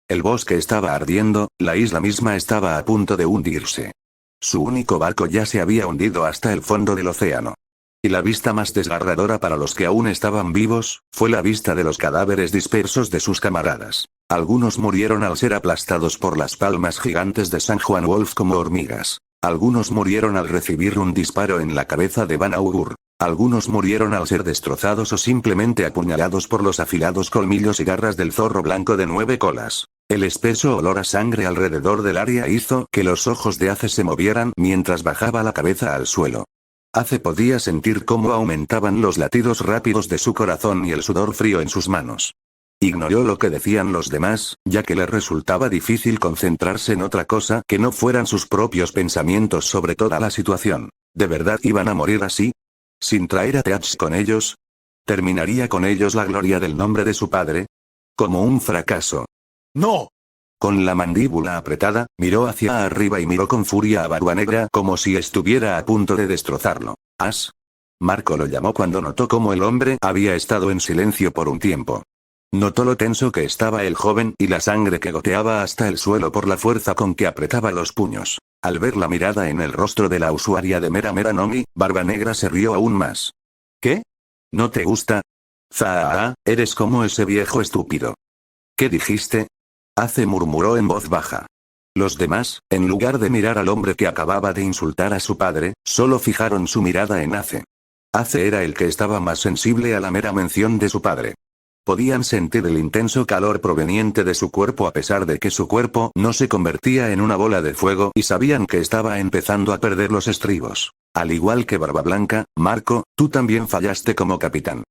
El bosque estaba ardiendo, la isla misma estaba a punto de hundirse. Su único barco ya se había hundido hasta el fondo del océano. Y la vista más desgarradora para los que aún estaban vivos, fue la vista de los cadáveres dispersos de sus camaradas. Algunos murieron al ser aplastados por las palmas gigantes de San Juan Wolf como hormigas. Algunos murieron al recibir un disparo en la cabeza de Van Augur. Algunos murieron al ser destrozados o simplemente apuñalados por los afilados colmillos y garras del zorro blanco de 9 colas. El espeso olor a sangre alrededor del área hizo que los ojos de Ace se movieran mientras bajaba la cabeza al suelo. Ace podía sentir cómo aumentaban los latidos rápidos de su corazón y el sudor frío en sus manos. Ignoró lo que decían los demás, ya que le resultaba difícil concentrarse en otra cosa que no fueran sus propios pensamientos sobre toda la situación. ¿De verdad iban a morir así? ¿Sin traer a Teach con ellos? ¿Terminaría con ellos la gloria del nombre de su padre? Como un fracaso. ¡No! Con la mandíbula apretada, miró hacia arriba y miró con furia a Barba Negra como si estuviera a punto de destrozarlo. ¿As? Marco lo llamó cuando notó cómo el hombre había estado en silencio por un tiempo. Notó lo tenso que estaba el joven y la sangre que goteaba hasta el suelo por la fuerza con que apretaba los puños. Al ver la mirada en el rostro de la usuaria de Mera Mera no Mi, Barba Negra se rió aún más. ¿Qué? ¿No te gusta? Zaa, eres como ese viejo estúpido. ¿Qué dijiste? Ace murmuró en voz baja. Los demás, en lugar de mirar al hombre que acababa de insultar a su padre, solo fijaron su mirada en Ace. Ace era el que estaba más sensible a la mera mención de su padre. Podían sentir el intenso calor proveniente de su cuerpo a pesar de que su cuerpo no se convertía en una bola de fuego y sabían que estaba empezando a perder los estribos. Al igual que Barba Blanca, Marco, tú también fallaste como capitán.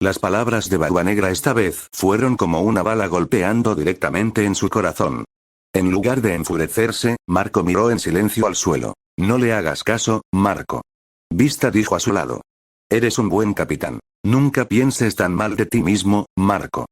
Las palabras de Barba Negra esta vez fueron como una bala golpeando directamente en su corazón. En lugar de enfurecerse, Marco miró en silencio al suelo. No le hagas caso, Marco. Vista dijo a su lado. Eres un buen capitán. Nunca pienses tan mal de ti mismo, Marco.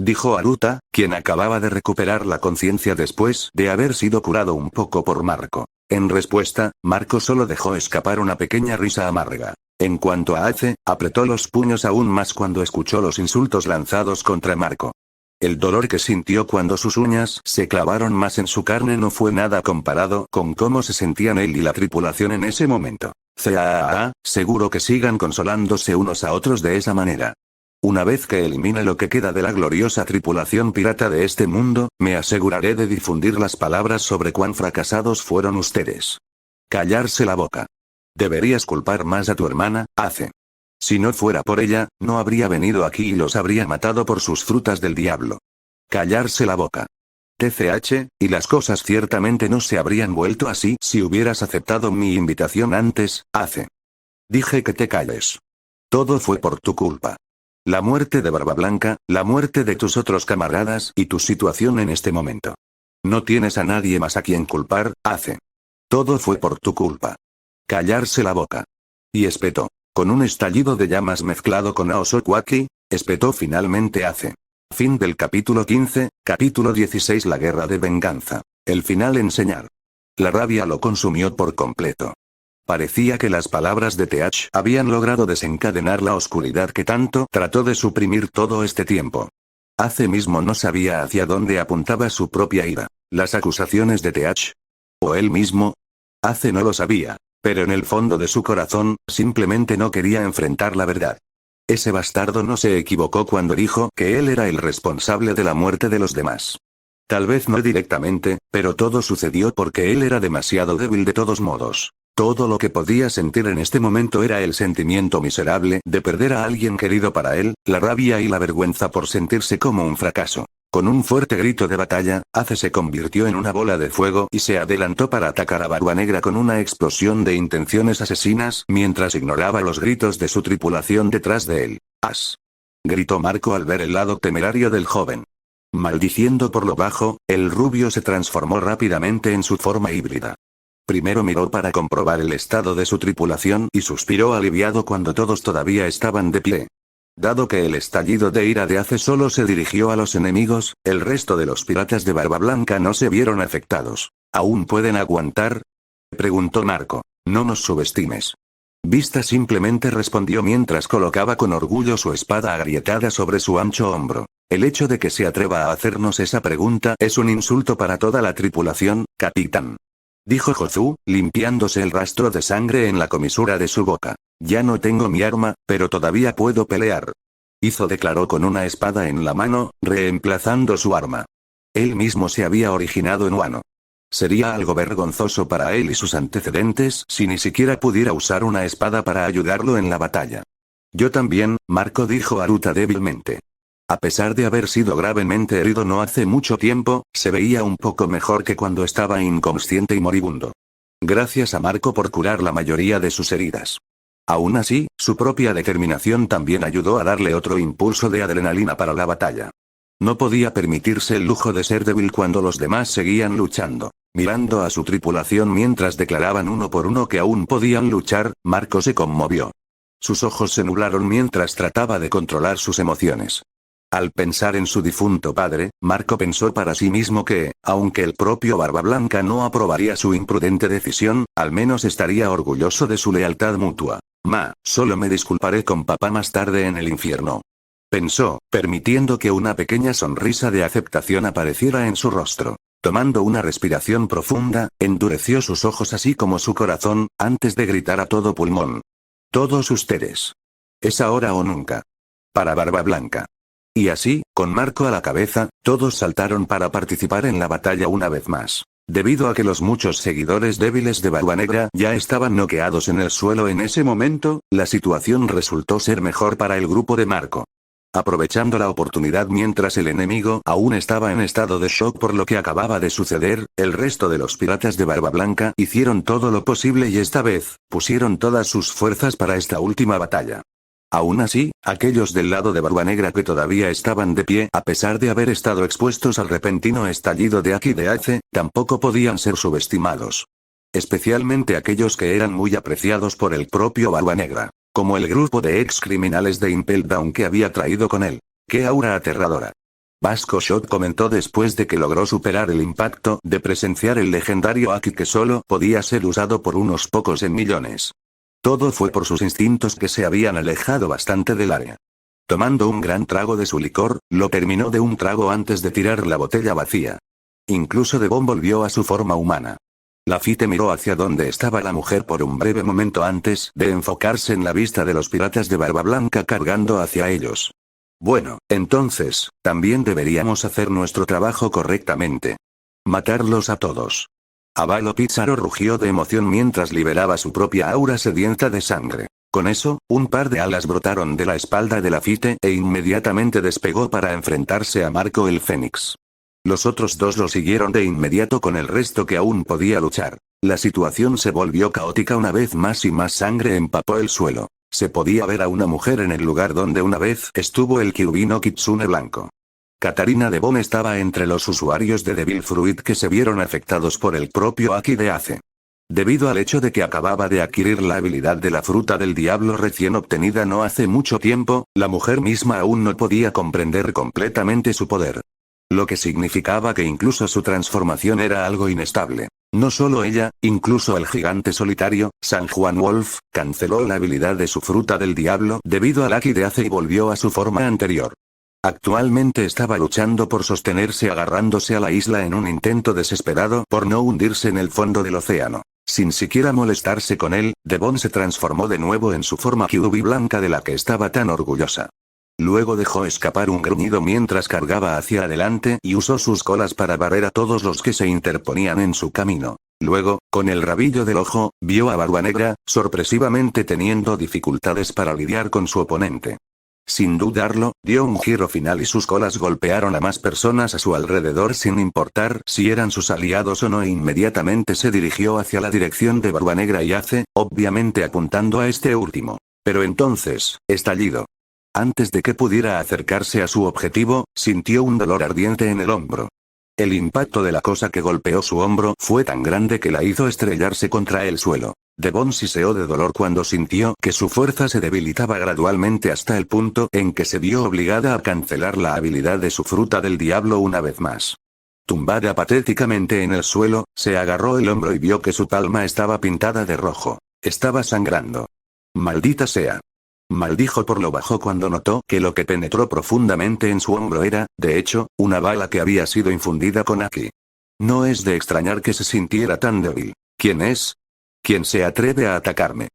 Dijo Aruta, quien acababa de recuperar la conciencia después de haber sido curado un poco por Marco. En respuesta, Marco solo dejó escapar una pequeña risa amarga. En cuanto a Ace, apretó los puños aún más cuando escuchó los insultos lanzados contra Marco. El dolor que sintió cuando sus uñas se clavaron más en su carne no fue nada comparado con cómo se sentían él y la tripulación en ese momento. Seguro que sigan consolándose unos a otros de esa manera. Una vez que elimine lo que queda de la gloriosa tripulación pirata de este mundo, me aseguraré de difundir las palabras sobre cuán fracasados fueron ustedes. Callarse la boca. Deberías culpar más a tu hermana, Ace. Si no fuera por ella, no habría venido aquí y los habría matado por sus frutas del diablo. Callarse la boca. TCH, y las cosas ciertamente no se habrían vuelto así si hubieras aceptado mi invitación antes, hace. Dije que te calles. Todo fue por tu culpa. La muerte de Barba Blanca, la muerte de tus otros camaradas y tu situación en este momento. No tienes a nadie más a quien culpar, hace. Todo fue por tu culpa. Callarse la boca. Y espetó. Con un estallido de llamas mezclado con Aosokwaki, espetó finalmente hace. Fin del capítulo 15, capítulo 16. La guerra de venganza. El final enseñar. La rabia lo consumió por completo. Parecía que las palabras de TH habían logrado desencadenar la oscuridad que tanto trató de suprimir todo este tiempo. Hace mismo no sabía hacia dónde apuntaba su propia ira. ¿Las acusaciones de TH? ¿O él mismo? Hace no lo sabía, pero en el fondo de su corazón, simplemente no quería enfrentar la verdad. Ese bastardo no se equivocó cuando dijo que él era el responsable de la muerte de los demás. Tal vez no directamente, pero todo sucedió porque él era demasiado débil de todos modos. Todo lo que podía sentir en este momento era el sentimiento miserable de perder a alguien querido para él, la rabia y la vergüenza por sentirse como un fracaso. Con un fuerte grito de batalla, Ace se convirtió en una bola de fuego y se adelantó para atacar a Barba Negra con una explosión de intenciones asesinas mientras ignoraba los gritos de su tripulación detrás de él. ¡As! Gritó Marco al ver el lado temerario del joven. Maldiciendo por lo bajo, el rubio se transformó rápidamente en su forma híbrida. Primero miró para comprobar el estado de su tripulación y suspiró aliviado cuando todos todavía estaban de pie. Dado que el estallido de ira de Ace solo se dirigió a los enemigos, el resto de los piratas de Barba Blanca no se vieron afectados. ¿Aún pueden aguantar?, preguntó Marco. No nos subestimes. Vista simplemente respondió mientras colocaba con orgullo su espada agrietada sobre su ancho hombro. El hecho de que se atreva a hacernos esa pregunta es un insulto para toda la tripulación, capitán. Dijo Jozu, limpiándose el rastro de sangre en la comisura de su boca. Ya no tengo mi arma, pero todavía puedo pelear. Izo declaró con una espada en la mano, reemplazando su arma. Él mismo se había originado en Wano. Sería algo vergonzoso para él y sus antecedentes si ni siquiera pudiera usar una espada para ayudarlo en la batalla. Yo también, Marco, dijo Aruta débilmente. A pesar de haber sido gravemente herido no hace mucho tiempo, se veía un poco mejor que cuando estaba inconsciente y moribundo. Gracias a Marco por curar la mayoría de sus heridas. Aún así, su propia determinación también ayudó a darle otro impulso de adrenalina para la batalla. No podía permitirse el lujo de ser débil cuando los demás seguían luchando. Mirando a su tripulación mientras declaraban uno por uno que aún podían luchar, Marco se conmovió. Sus ojos se nublaron mientras trataba de controlar sus emociones. Al pensar en su difunto padre, Marco pensó para sí mismo que, aunque el propio Barba Blanca no aprobaría su imprudente decisión, al menos estaría orgulloso de su lealtad mutua. Solo me disculparé con papá más tarde en el infierno. Pensó, permitiendo que una pequeña sonrisa de aceptación apareciera en su rostro. Tomando una respiración profunda, endureció sus ojos así como su corazón, antes de gritar a todo pulmón. Todos ustedes. Es ahora o nunca. Para Barba Blanca. Y así, con Marco a la cabeza, todos saltaron para participar en la batalla una vez más. Debido a que los muchos seguidores débiles de Barba Negra ya estaban noqueados en el suelo en ese momento, la situación resultó ser mejor para el grupo de Marco. Aprovechando la oportunidad mientras el enemigo aún estaba en estado de shock por lo que acababa de suceder, el resto de los piratas de Barba Blanca hicieron todo lo posible y esta vez, pusieron todas sus fuerzas para esta última batalla. Aún así, aquellos del lado de Barba Negra que todavía estaban de pie a pesar de haber estado expuestos al repentino estallido de Aki de Ace, tampoco podían ser subestimados. Especialmente aquellos que eran muy apreciados por el propio Barba Negra. Como el grupo de ex criminales de Impel Down que había traído con él. ¡Qué aura aterradora! Vasco Shot comentó después de que logró superar el impacto de presenciar el legendario Aki que solo podía ser usado por unos pocos en millones. Todo fue por sus instintos que se habían alejado bastante del área. Tomando un gran trago de su licor, lo terminó de un trago antes de tirar la botella vacía. Incluso Devon volvió a su forma humana. Lafitte miró hacia donde estaba la mujer por un breve momento antes de enfocarse en la vista de los piratas de Barba Blanca cargando hacia ellos. Bueno, entonces, también deberíamos hacer nuestro trabajo correctamente. Matarlos a todos. Avalo Pizarro rugió de emoción mientras liberaba su propia aura sedienta de sangre. Con eso, un par de alas brotaron de la espalda de Lafitte e inmediatamente despegó para enfrentarse a Marco el Fénix. Los otros dos lo siguieron de inmediato con el resto que aún podía luchar. La situación se volvió caótica una vez más y más sangre empapó el suelo. Se podía ver a una mujer en el lugar donde una vez estuvo el Kyuubi Kitsune blanco. Katarina Devon estaba entre los usuarios de Devil Fruit que se vieron afectados por el propio Aki de Ace. Debido al hecho de que acababa de adquirir la habilidad de la fruta del diablo recién obtenida no hace mucho tiempo, la mujer misma aún no podía comprender completamente su poder. Lo que significaba que incluso su transformación era algo inestable. No solo ella, incluso el gigante solitario, San Juan Wolf, canceló la habilidad de su fruta del diablo debido al Aki de Ace y volvió a su forma anterior. Actualmente estaba luchando por sostenerse agarrándose a la isla en un intento desesperado por no hundirse en el fondo del océano. Sin siquiera molestarse con él, Devon se transformó de nuevo en su forma Kyuubi blanca de la que estaba tan orgullosa. Luego dejó escapar un gruñido mientras cargaba hacia adelante y usó sus colas para barrer a todos los que se interponían en su camino. Luego, con el rabillo del ojo, vio a Barbanegra, sorpresivamente teniendo dificultades para lidiar con su oponente. Sin dudarlo, dio un giro final y sus colas golpearon a más personas a su alrededor sin importar si eran sus aliados o no e inmediatamente se dirigió hacia la dirección de Barbanegra y Ace, obviamente apuntando a este último. Pero entonces, estallido. Antes de que pudiera acercarse a su objetivo, sintió un dolor ardiente en el hombro. El impacto de la cosa que golpeó su hombro fue tan grande que la hizo estrellarse contra el suelo. Devon siseó de dolor cuando sintió que su fuerza se debilitaba gradualmente hasta el punto en que se vio obligada a cancelar la habilidad de su fruta del diablo una vez más. Tumbada patéticamente en el suelo, se agarró el hombro y vio que su palma estaba pintada de rojo. Estaba sangrando. Maldita sea. Maldijo por lo bajo cuando notó que lo que penetró profundamente en su hombro era, de hecho, una bala que había sido infundida con Aki. No es de extrañar que se sintiera tan débil. ¿Quién es? ¿Quién se atreve a atacarme?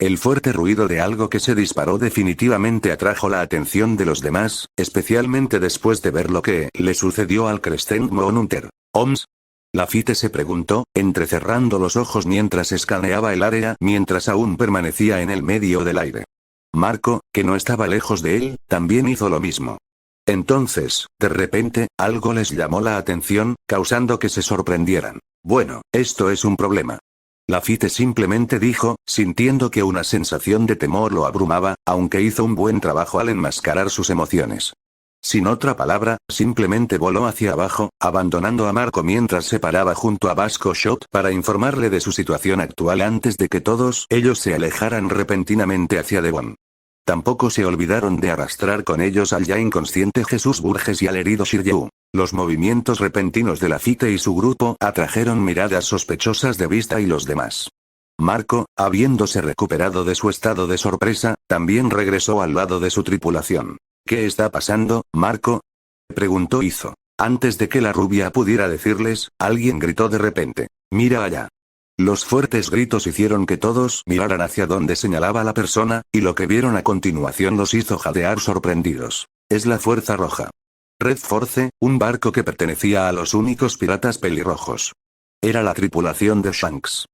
El fuerte ruido de algo que se disparó definitivamente atrajo la atención de los demás, especialmente después de ver lo que le sucedió al Crescent Moon Hunter. ¿Oms? Lafitte se preguntó, entrecerrando los ojos mientras escaneaba el área mientras aún permanecía en el medio del aire. Marco, que no estaba lejos de él, también hizo lo mismo. Entonces, de repente, algo les llamó la atención, causando que se sorprendieran. Bueno, esto es un problema. Lafitte simplemente dijo, sintiendo que una sensación de temor lo abrumaba, aunque hizo un buen trabajo al enmascarar sus emociones. Sin otra palabra, simplemente voló hacia abajo, abandonando a Marco mientras se paraba junto a Vasco Shot para informarle de su situación actual antes de que todos ellos se alejaran repentinamente hacia Devon. Tampoco se olvidaron de arrastrar con ellos al ya inconsciente Jesús Burgess y al herido Shiryu. Los movimientos repentinos de Lafitte y su grupo atrajeron miradas sospechosas de Vista y los demás. Marco, habiéndose recuperado de su estado de sorpresa, también regresó al lado de su tripulación. ¿Qué está pasando, Marco? Preguntó Izo. Antes de que la rubia pudiera decirles, alguien gritó de repente. Mira allá. Los fuertes gritos hicieron que todos miraran hacia donde señalaba la persona, y lo que vieron a continuación los hizo jadear sorprendidos. Es la Fuerza Roja. Red Force, un barco que pertenecía a los únicos piratas pelirrojos. Era la tripulación de Shanks.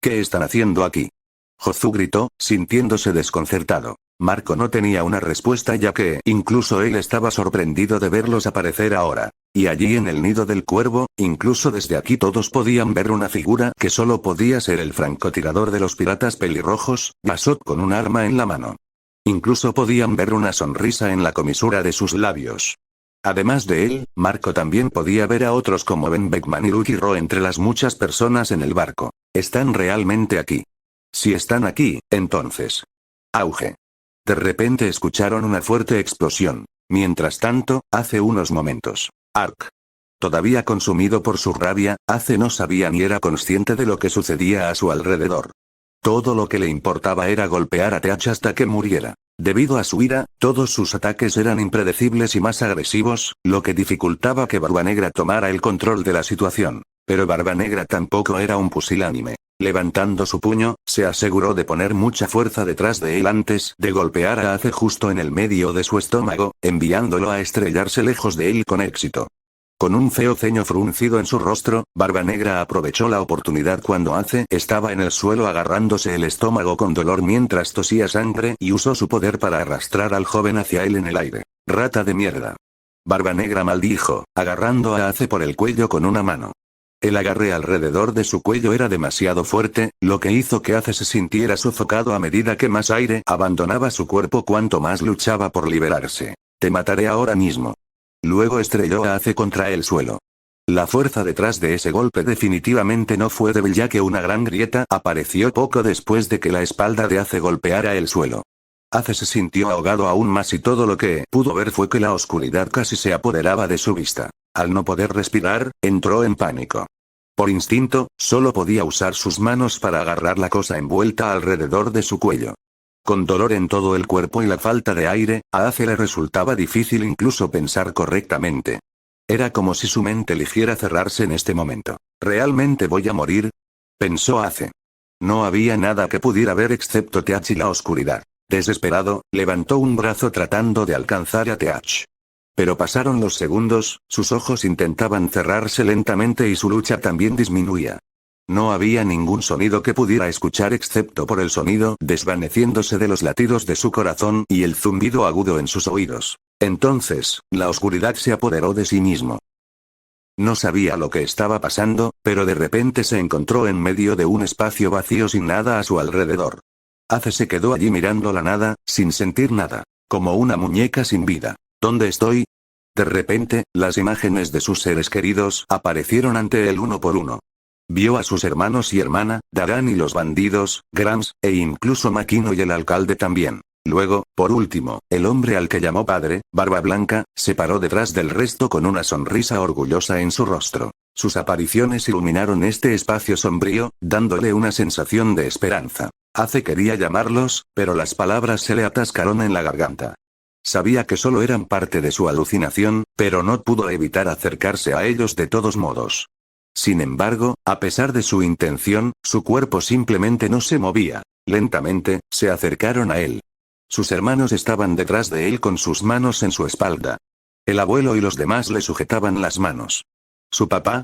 ¿Qué están haciendo aquí? Jozu gritó, sintiéndose desconcertado. Marco no tenía una respuesta ya que incluso él estaba sorprendido de verlos aparecer ahora. Y allí en el nido del cuervo, incluso desde aquí todos podían ver una figura que solo podía ser el francotirador de los piratas pelirrojos, Basot con un arma en la mano. Incluso podían ver una sonrisa en la comisura de sus labios. Además de él, Marco también podía ver a otros como Ben Beckman y Lucky Ro entre las muchas personas en el barco. ¿Están realmente aquí? Si están aquí, entonces. Auge. De repente escucharon una fuerte explosión. Mientras tanto, hace unos momentos. Ark. Todavía consumido por su rabia, Ace no sabía ni era consciente de lo que sucedía a su alrededor. Todo lo que le importaba era golpear a Teach hasta que muriera. Debido a su ira, todos sus ataques eran impredecibles y más agresivos, lo que dificultaba que Barbanegra tomara el control de la situación. Pero Barbanegra tampoco era un pusilánime. Levantando su puño, se aseguró de poner mucha fuerza detrás de él antes de golpear a Ace justo en el medio de su estómago, enviándolo a estrellarse lejos de él con éxito. Con un feo ceño fruncido en su rostro, Barba Negra aprovechó la oportunidad cuando Ace estaba en el suelo agarrándose el estómago con dolor mientras tosía sangre y usó su poder para arrastrar al joven hacia él en el aire. Rata de mierda. Barba Negra maldijo, agarrando a Ace por el cuello con una mano. El agarre alrededor de su cuello era demasiado fuerte, lo que hizo que Ace se sintiera sofocado a medida que más aire abandonaba su cuerpo cuanto más luchaba por liberarse. Te mataré ahora mismo. Luego estrelló a Ace contra el suelo. La fuerza detrás de ese golpe definitivamente no fue débil ya que una gran grieta apareció poco después de que la espalda de Ace golpeara el suelo. Ace se sintió ahogado aún más y todo lo que pudo ver fue que la oscuridad casi se apoderaba de su vista. Al no poder respirar, entró en pánico. Por instinto, solo podía usar sus manos para agarrar la cosa envuelta alrededor de su cuello. Con dolor en todo el cuerpo y la falta de aire, a Ace le resultaba difícil incluso pensar correctamente. Era como si su mente eligiera cerrarse en este momento. ¿Realmente voy a morir?, pensó Ace. No había nada que pudiera ver excepto Teach y la oscuridad. Desesperado, levantó un brazo tratando de alcanzar a Teach. Pero pasaron los segundos, sus ojos intentaban cerrarse lentamente y su lucha también disminuía. No había ningún sonido que pudiera escuchar excepto por el sonido desvaneciéndose de los latidos de su corazón y el zumbido agudo en sus oídos. Entonces, la oscuridad se apoderó de sí mismo. No sabía lo que estaba pasando, pero de repente se encontró en medio de un espacio vacío sin nada a su alrededor. Ace se quedó allí mirando la nada, sin sentir nada, como una muñeca sin vida. ¿Dónde estoy? De repente, las imágenes de sus seres queridos aparecieron ante él uno por uno. Vio a sus hermanos y hermana, Dagan y los bandidos, Grams, e incluso Makino y el alcalde también. Luego, por último, el hombre al que llamó padre, Barba Blanca, se paró detrás del resto con una sonrisa orgullosa en su rostro. Sus apariciones iluminaron este espacio sombrío, dándole una sensación de esperanza. Ace quería llamarlos, pero las palabras se le atascaron en la garganta. Sabía que solo eran parte de su alucinación, pero no pudo evitar acercarse a ellos de todos modos. Sin embargo, a pesar de su intención, su cuerpo simplemente no se movía. Lentamente, se acercaron a él. Sus hermanos estaban detrás de él con sus manos en su espalda. El abuelo y los demás le sujetaban las manos. ¿Su papá?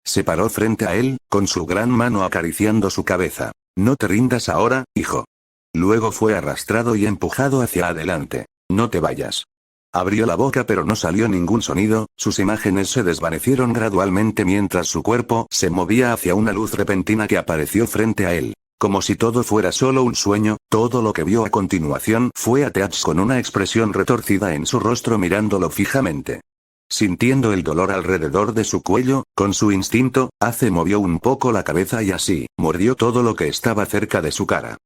Se paró frente a él, con su gran mano acariciando su cabeza. No te rindas ahora, hijo. Luego fue arrastrado y empujado hacia adelante. No te vayas. Abrió la boca pero no salió ningún sonido, sus imágenes se desvanecieron gradualmente mientras su cuerpo se movía hacia una luz repentina que apareció frente a él. Como si todo fuera solo un sueño, todo lo que vio a continuación fue a Teach con una expresión retorcida en su rostro mirándolo fijamente. Sintiendo el dolor alrededor de su cuello, con su instinto, Ace movió un poco la cabeza y así, mordió todo lo que estaba cerca de su cara.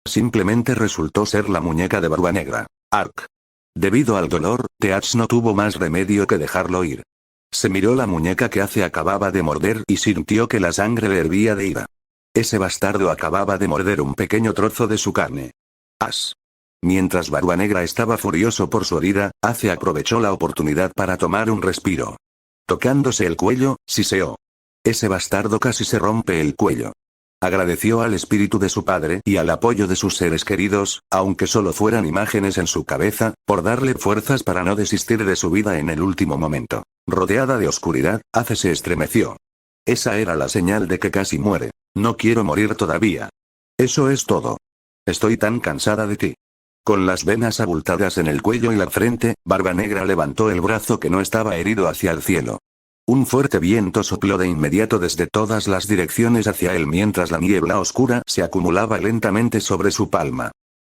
Simplemente resultó ser la muñeca de Barba Negra. Ark. Debido al dolor, Teach no tuvo más remedio que dejarlo ir. Se miró la muñeca que Ace acababa de morder y sintió que la sangre le hervía de ira. Ese bastardo acababa de morder un pequeño trozo de su carne. ¡As! Mientras Barba Negra estaba furioso por su herida, Ace aprovechó la oportunidad para tomar un respiro. Tocándose el cuello, siseó. Ese bastardo casi se rompe el cuello. Agradeció al espíritu de su padre y al apoyo de sus seres queridos, aunque solo fueran imágenes en su cabeza, por darle fuerzas para no desistir de su vida en el último momento. Rodeada de oscuridad, Ace se estremeció. Esa era la señal de que casi muere. No quiero morir todavía. Eso es todo. Estoy tan cansada de ti. Con las venas abultadas en el cuello y la frente, Barba Negra levantó el brazo que no estaba herido hacia el cielo. Un fuerte viento sopló de inmediato desde todas las direcciones hacia él mientras la niebla oscura se acumulaba lentamente sobre su palma.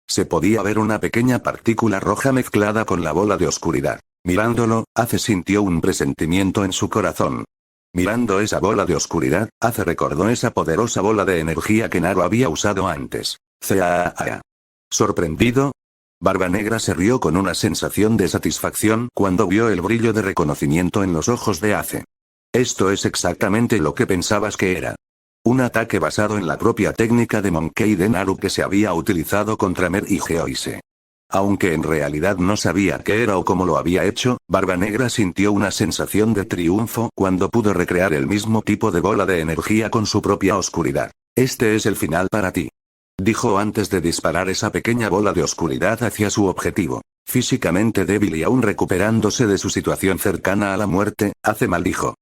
Se podía ver una pequeña partícula roja mezclada con la bola de oscuridad. Mirándolo, Ace sintió un presentimiento en su corazón. Mirando esa bola de oscuridad, Ace recordó esa poderosa bola de energía que Naru había usado antes. Caa. Sorprendido, Barba Negra se rió con una sensación de satisfacción cuando vio el brillo de reconocimiento en los ojos de Ace. Esto es exactamente lo que pensabas que era. Un ataque basado en la propia técnica de Monkey de Naru que se había utilizado contra Mer y Geoise. Aunque en realidad no sabía qué era o cómo lo había hecho, Barba Negra sintió una sensación de triunfo cuando pudo recrear el mismo tipo de bola de energía con su propia oscuridad. Este es el final para ti. Dijo antes de disparar esa pequeña bola de oscuridad hacia su objetivo. Físicamente débil y aún recuperándose de su situación cercana a la muerte, Ace maldijo.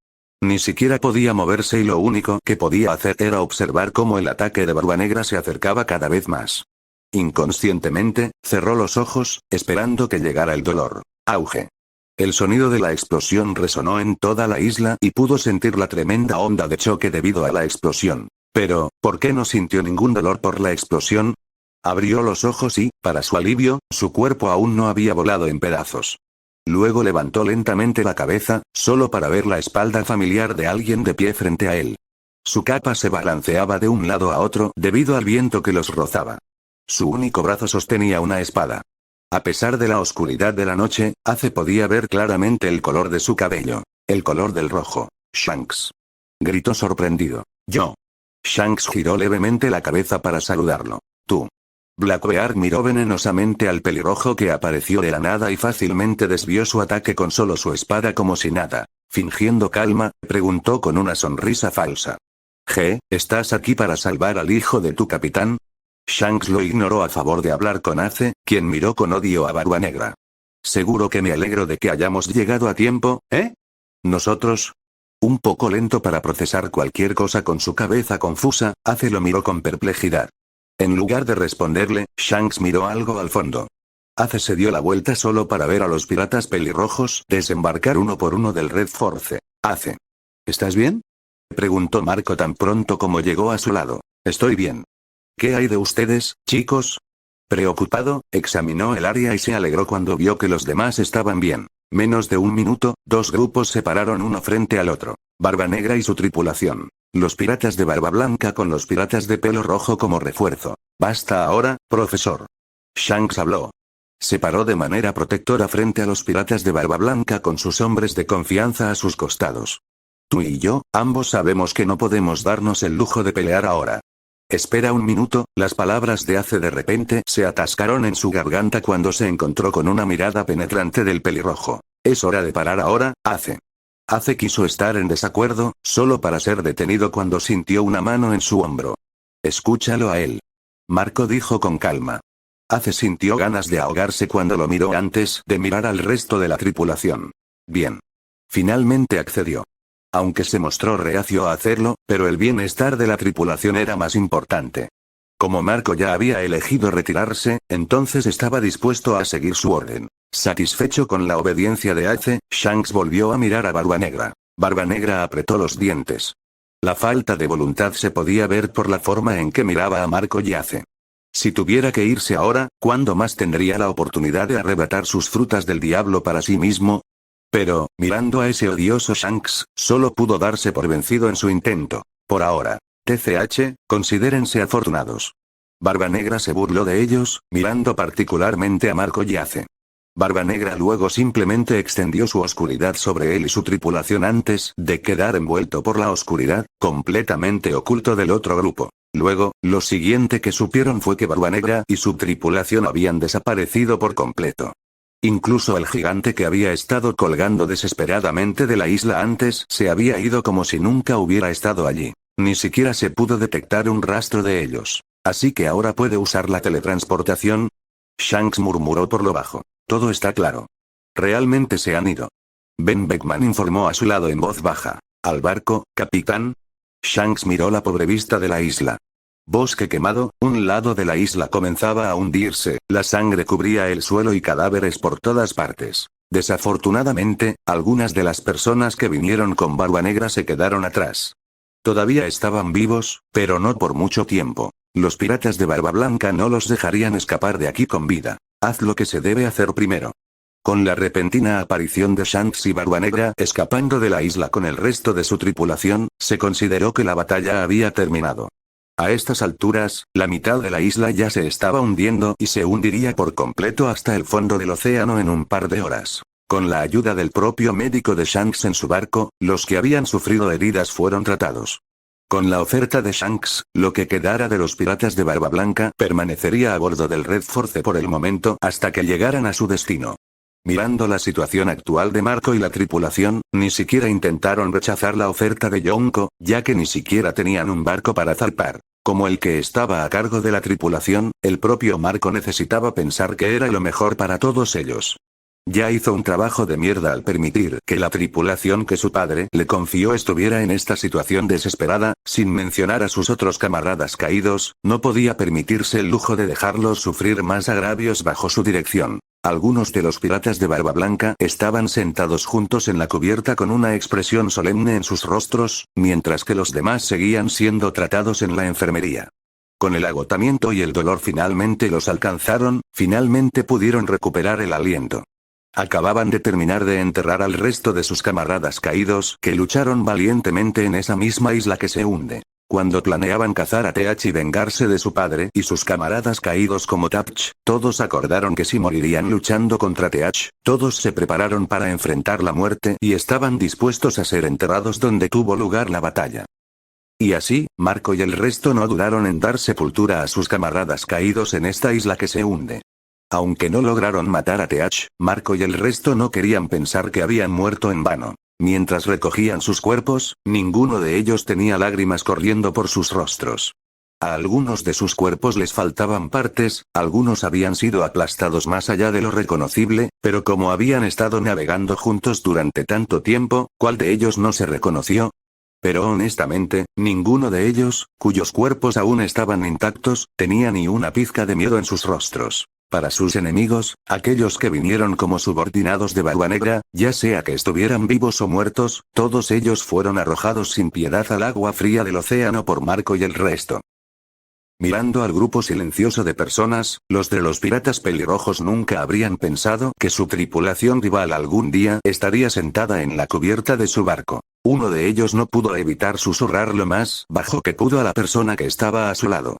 Ni siquiera podía moverse y lo único que podía hacer era observar cómo el ataque de Barbanegra se acercaba cada vez más. Inconscientemente, cerró los ojos, esperando que llegara el dolor. Auge. El sonido de la explosión resonó en toda la isla y pudo sentir la tremenda onda de choque debido a la explosión. Pero, ¿por qué no sintió ningún dolor por la explosión? Abrió los ojos y, para su alivio, su cuerpo aún no había volado en pedazos. Luego levantó lentamente la cabeza, solo para ver la espalda familiar de alguien de pie frente a él. Su capa se balanceaba de un lado a otro debido al viento que los rozaba. Su único brazo sostenía una espada. A pesar de la oscuridad de la noche, Ace podía ver claramente el color de su cabello. El color del rojo. Shanks. Gritó sorprendido. Yo. Shanks giró levemente la cabeza para saludarlo. Tú. Blackbeard miró venenosamente al pelirrojo que apareció de la nada y fácilmente desvió su ataque con solo su espada como si nada. Fingiendo calma, preguntó con una sonrisa falsa. ¿Estás aquí para salvar al hijo de tu capitán? Shanks lo ignoró a favor de hablar con Ace, quien miró con odio a Barbanegra. Seguro que me alegro de que hayamos llegado a tiempo, ¿eh? ¿Nosotros? Un poco lento para procesar cualquier cosa con su cabeza confusa, Ace lo miró con perplejidad. En lugar de responderle, Shanks miró algo al fondo. Ace se dio la vuelta solo para ver a los piratas pelirrojos desembarcar uno por uno del Red Force. Ace. ¿Estás bien? Preguntó Marco tan pronto como llegó a su lado. Estoy bien. ¿Qué hay de ustedes, chicos? Preocupado, examinó el área y se alegró cuando vio que los demás estaban bien. Menos de un minuto, dos grupos se pararon uno frente al otro. Barbanegra y su tripulación. Los piratas de Barba Blanca con los piratas de pelo rojo como refuerzo. Basta ahora, profesor. Shanks habló. Se paró de manera protectora frente a los piratas de Barba Blanca con sus hombres de confianza a sus costados. Tú y yo, ambos sabemos que no podemos darnos el lujo de pelear ahora. Espera un minuto, las palabras de Ace de repente se atascaron en su garganta cuando se encontró con una mirada penetrante del pelirrojo. Es hora de parar ahora, Ace. Ace quiso estar en desacuerdo, solo para ser detenido cuando sintió una mano en su hombro. Escúchalo a él. Marco dijo con calma. Ace sintió ganas de ahogarse cuando lo miró antes de mirar al resto de la tripulación. Bien. Finalmente accedió. Aunque se mostró reacio a hacerlo, pero el bienestar de la tripulación era más importante. Como Marco ya había elegido retirarse, entonces estaba dispuesto a seguir su orden. Satisfecho con la obediencia de Ace, Shanks volvió a mirar a Barbanegra. Barbanegra apretó los dientes. La falta de voluntad se podía ver por la forma en que miraba a Marco y Ace. Si tuviera que irse ahora, ¿cuándo más tendría la oportunidad de arrebatar sus frutas del diablo para sí mismo? Pero, mirando a ese odioso Shanks, solo pudo darse por vencido en su intento. Por ahora. TCH, considérense afortunados. Barbanegra se burló de ellos, mirando particularmente a Marco y Ace. Barbanegra luego simplemente extendió su oscuridad sobre él y su tripulación antes de quedar envuelto por la oscuridad, completamente oculto del otro grupo. Luego, lo siguiente que supieron fue que Barbanegra y su tripulación habían desaparecido por completo. Incluso el gigante que había estado colgando desesperadamente de la isla antes se había ido como si nunca hubiera estado allí. Ni siquiera se pudo detectar un rastro de ellos. Así que ahora puede usar la teletransportación. Shanks murmuró por lo bajo. Todo está claro. Realmente se han ido. Ben Beckman informó a su lado en voz baja. ¿Al barco, capitán? Shanks miró la pobre vista de la isla. Bosque quemado, un lado de la isla comenzaba a hundirse, la sangre cubría el suelo y cadáveres por todas partes. Desafortunadamente, algunas de las personas que vinieron con Barbanegra se quedaron atrás. Todavía estaban vivos, pero no por mucho tiempo. Los piratas de Barba Blanca no los dejarían escapar de aquí con vida. Haz lo que se debe hacer primero. Con la repentina aparición de Shanks y Barbanegra escapando de la isla con el resto de su tripulación, se consideró que la batalla había terminado. A estas alturas, la mitad de la isla ya se estaba hundiendo y se hundiría por completo hasta el fondo del océano en un par de horas. Con la ayuda del propio médico de Shanks en su barco, los que habían sufrido heridas fueron tratados. Con la oferta de Shanks, lo que quedara de los piratas de Barba Blanca permanecería a bordo del Red Force por el momento hasta que llegaran a su destino. Mirando la situación actual de Marco y la tripulación, ni siquiera intentaron rechazar la oferta de Yonko, ya que ni siquiera tenían un barco para zarpar. Como el que estaba a cargo de la tripulación, el propio Marco necesitaba pensar que era lo mejor para todos ellos. Ya hizo un trabajo de mierda al permitir que la tripulación que su padre le confió estuviera en esta situación desesperada, sin mencionar a sus otros camaradas caídos, no podía permitirse el lujo de dejarlos sufrir más agravios bajo su dirección. Algunos de los piratas de Barba Blanca estaban sentados juntos en la cubierta con una expresión solemne en sus rostros, mientras que los demás seguían siendo tratados en la enfermería. Con el agotamiento y el dolor finalmente los alcanzaron, finalmente pudieron recuperar el aliento. Acababan de terminar de enterrar al resto de sus camaradas caídos que lucharon valientemente en esa misma isla que se hunde. Cuando planeaban cazar a Teach y vengarse de su padre y sus camaradas caídos como Tapch, todos acordaron que si morirían luchando contra Teach, todos se prepararon para enfrentar la muerte y estaban dispuestos a ser enterrados donde tuvo lugar la batalla. Y así, Marco y el resto no dudaron en dar sepultura a sus camaradas caídos en esta isla que se hunde. Aunque no lograron matar a Teach, Marco y el resto no querían pensar que habían muerto en vano. Mientras recogían sus cuerpos, ninguno de ellos tenía lágrimas corriendo por sus rostros. A algunos de sus cuerpos les faltaban partes, algunos habían sido aplastados más allá de lo reconocible, pero como habían estado navegando juntos durante tanto tiempo, ¿cuál de ellos no se reconoció? Pero honestamente, ninguno de ellos, cuyos cuerpos aún estaban intactos, tenía ni una pizca de miedo en sus rostros. Para sus enemigos, aquellos que vinieron como subordinados de Barba Negra, ya sea que estuvieran vivos o muertos, todos ellos fueron arrojados sin piedad al agua fría del océano por Marco y el resto. Mirando al grupo silencioso de personas, los de los piratas pelirrojos nunca habrían pensado que su tripulación rival algún día estaría sentada en la cubierta de su barco. Uno de ellos no pudo evitar susurrar lo más bajo que pudo a la persona que estaba a su lado.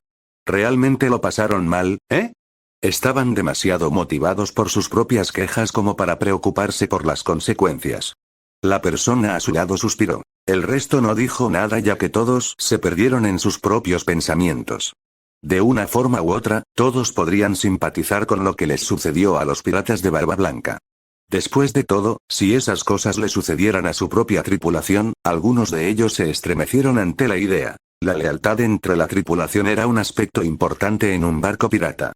¿Realmente lo pasaron mal, eh? Estaban demasiado motivados por sus propias quejas como para preocuparse por las consecuencias. La persona a su lado suspiró. El resto no dijo nada ya que todos se perdieron en sus propios pensamientos. De una forma u otra, todos podrían simpatizar con lo que les sucedió a los piratas de Barba Blanca. Después de todo, si esas cosas le sucedieran a su propia tripulación, algunos de ellos se estremecieron ante la idea. La lealtad entre la tripulación era un aspecto importante en un barco pirata.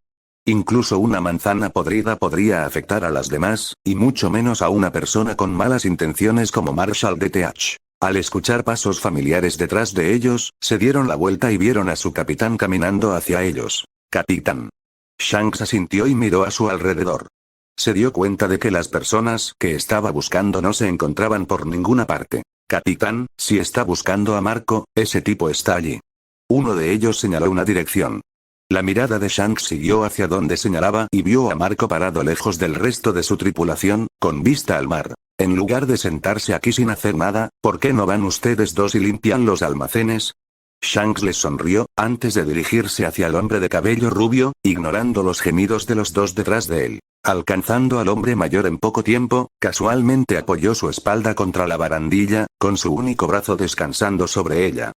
Incluso una manzana podrida podría afectar a las demás, y mucho menos a una persona con malas intenciones como Marshall de Teach. Al escuchar pasos familiares detrás de ellos, se dieron la vuelta y vieron a su capitán caminando hacia ellos. «Capitán». Shanks asintió y miró a su alrededor. Se dio cuenta de que las personas que estaba buscando no se encontraban por ninguna parte. «Capitán, si está buscando a Marco, ese tipo está allí». Uno de ellos señaló una dirección. La mirada de Shanks siguió hacia donde señalaba y vio a Marco parado lejos del resto de su tripulación, con vista al mar. En lugar de sentarse aquí sin hacer nada, ¿por qué no van ustedes dos y limpian los almacenes? Shanks les sonrió, antes de dirigirse hacia el hombre de cabello rubio, ignorando los gemidos de los dos detrás de él. Alcanzando al hombre mayor en poco tiempo, casualmente apoyó su espalda contra la barandilla, con su único brazo descansando sobre ella.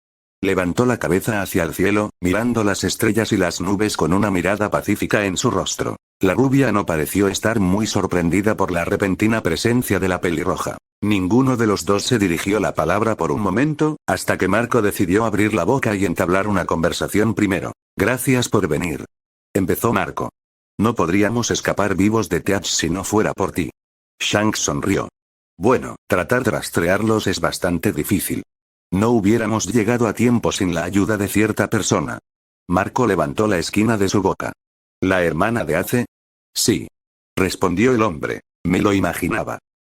Levantó la cabeza hacia el cielo, mirando las estrellas y las nubes con una mirada pacífica en su rostro. La rubia no pareció estar muy sorprendida por la repentina presencia de la pelirroja. Ninguno de los dos se dirigió la palabra por un momento, hasta que Marco decidió abrir la boca y entablar una conversación primero. «Gracias por venir», empezó Marco. «No podríamos escapar vivos de Teach si no fuera por ti». Shanks sonrió. «Bueno, tratar de rastrearlos es bastante difícil. No hubiéramos llegado a tiempo sin la ayuda de cierta persona». Marco levantó la esquina de su boca. «¿La hermana de Ace?» «Sí», respondió el hombre. «Me lo imaginaba.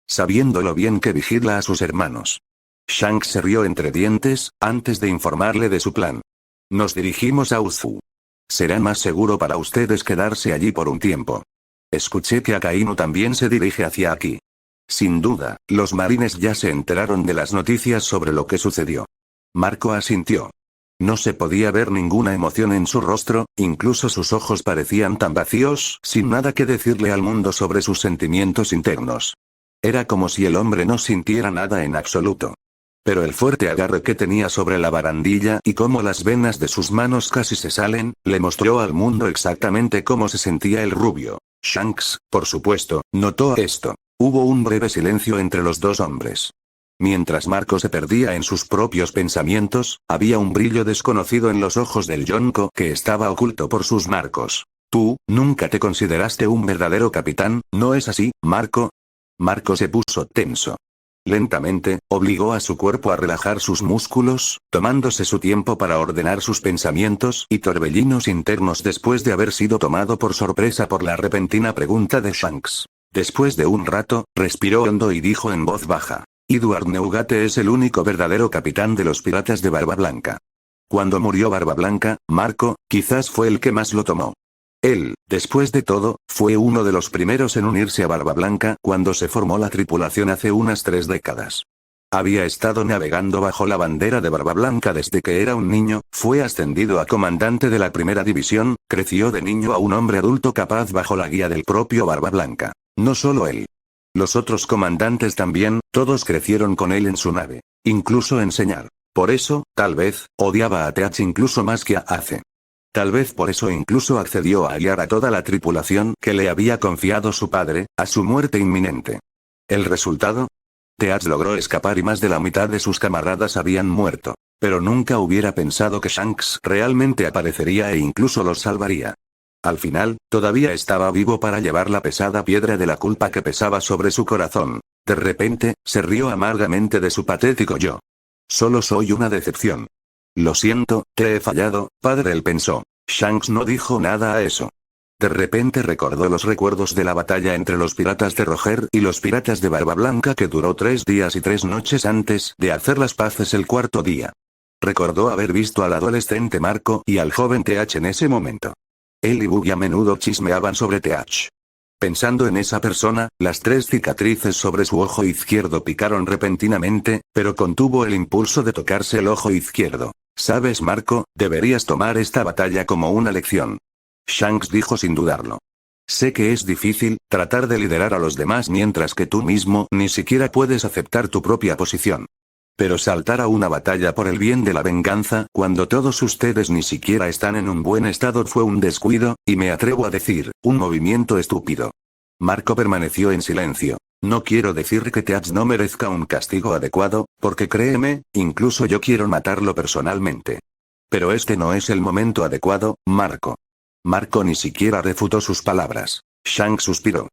Sabiendo lo bien que vigila a sus hermanos». Shanks se rió entre dientes, antes de informarle de su plan. «Nos dirigimos a Uzfu. Será más seguro para ustedes quedarse allí por un tiempo. Escuché que Akainu también se dirige hacia aquí». Sin duda, los marines ya se enteraron de las noticias sobre lo que sucedió. Marco asintió. No se podía ver ninguna emoción en su rostro, incluso sus ojos parecían tan vacíos, sin nada que decirle al mundo sobre sus sentimientos internos. Era como si el hombre no sintiera nada en absoluto. Pero el fuerte agarre que tenía sobre la barandilla y cómo las venas de sus manos casi se salen, le mostró al mundo exactamente cómo se sentía el rubio. Shanks, por supuesto, notó esto. Hubo un breve silencio entre los dos hombres. Mientras Marco se perdía en sus propios pensamientos, había un brillo desconocido en los ojos del Yonko que estaba oculto por sus marcos. Tú, nunca te consideraste un verdadero capitán, ¿no es así, Marco? Marco se puso tenso. Lentamente, obligó a su cuerpo a relajar sus músculos, tomándose su tiempo para ordenar sus pensamientos y torbellinos internos después de haber sido tomado por sorpresa por la repentina pregunta de Shanks. Después de un rato, respiró hondo y dijo en voz baja: Edward Neugate es el único verdadero capitán de los piratas de Barba Blanca. Cuando murió Barba Blanca, Marco, quizás fue el que más lo tomó. Él, después de todo, fue uno de los primeros en unirse a Barba Blanca cuando se formó la tripulación hace unas 3 décadas. Había estado navegando bajo la bandera de Barba Blanca desde que era un niño, fue ascendido a comandante de la primera división, creció de niño a un hombre adulto capaz bajo la guía del propio Barba Blanca. No solo él. Los otros comandantes también, todos crecieron con él en su nave. Incluso enseñar. Por eso, tal vez, odiaba a Teach incluso más que a Ace. Tal vez por eso incluso accedió a guiar a toda la tripulación que le había confiado su padre, a su muerte inminente. ¿El resultado? Teach logró escapar y más de la mitad de sus camaradas habían muerto. Pero nunca hubiera pensado que Shanks realmente aparecería e incluso los salvaría. Al final, todavía estaba vivo para llevar la pesada piedra de la culpa que pesaba sobre su corazón. De repente, se rió amargamente de su patético yo. Solo soy una decepción. Lo siento, te he fallado, padre, él pensó. Shanks no dijo nada a eso. De repente recordó los recuerdos de la batalla entre los piratas de Roger y los piratas de Barba Blanca que duró 3 días y 3 noches antes de hacer las paces el 4.º día. Recordó haber visto al adolescente Marco y al joven Teach en ese momento. Él y Buggy a menudo chismeaban sobre Teach. Pensando en esa persona, las 3 cicatrices sobre su ojo izquierdo picaron repentinamente, pero contuvo el impulso de tocarse el ojo izquierdo. ¿Sabes, Marco? Deberías tomar esta batalla como una lección. Shanks dijo sin dudarlo. Sé que es difícil, tratar de liderar a los demás mientras que tú mismo ni siquiera puedes aceptar tu propia posición. Pero saltar a una batalla por el bien de la venganza, cuando todos ustedes ni siquiera están en un buen estado, fue un descuido, y me atrevo a decir, un movimiento estúpido. Marco permaneció en silencio. No quiero decir que Teach no merezca un castigo adecuado, porque créeme, incluso yo quiero matarlo personalmente. Pero este no es el momento adecuado, Marco. Marco ni siquiera refutó sus palabras. Shanks suspiró.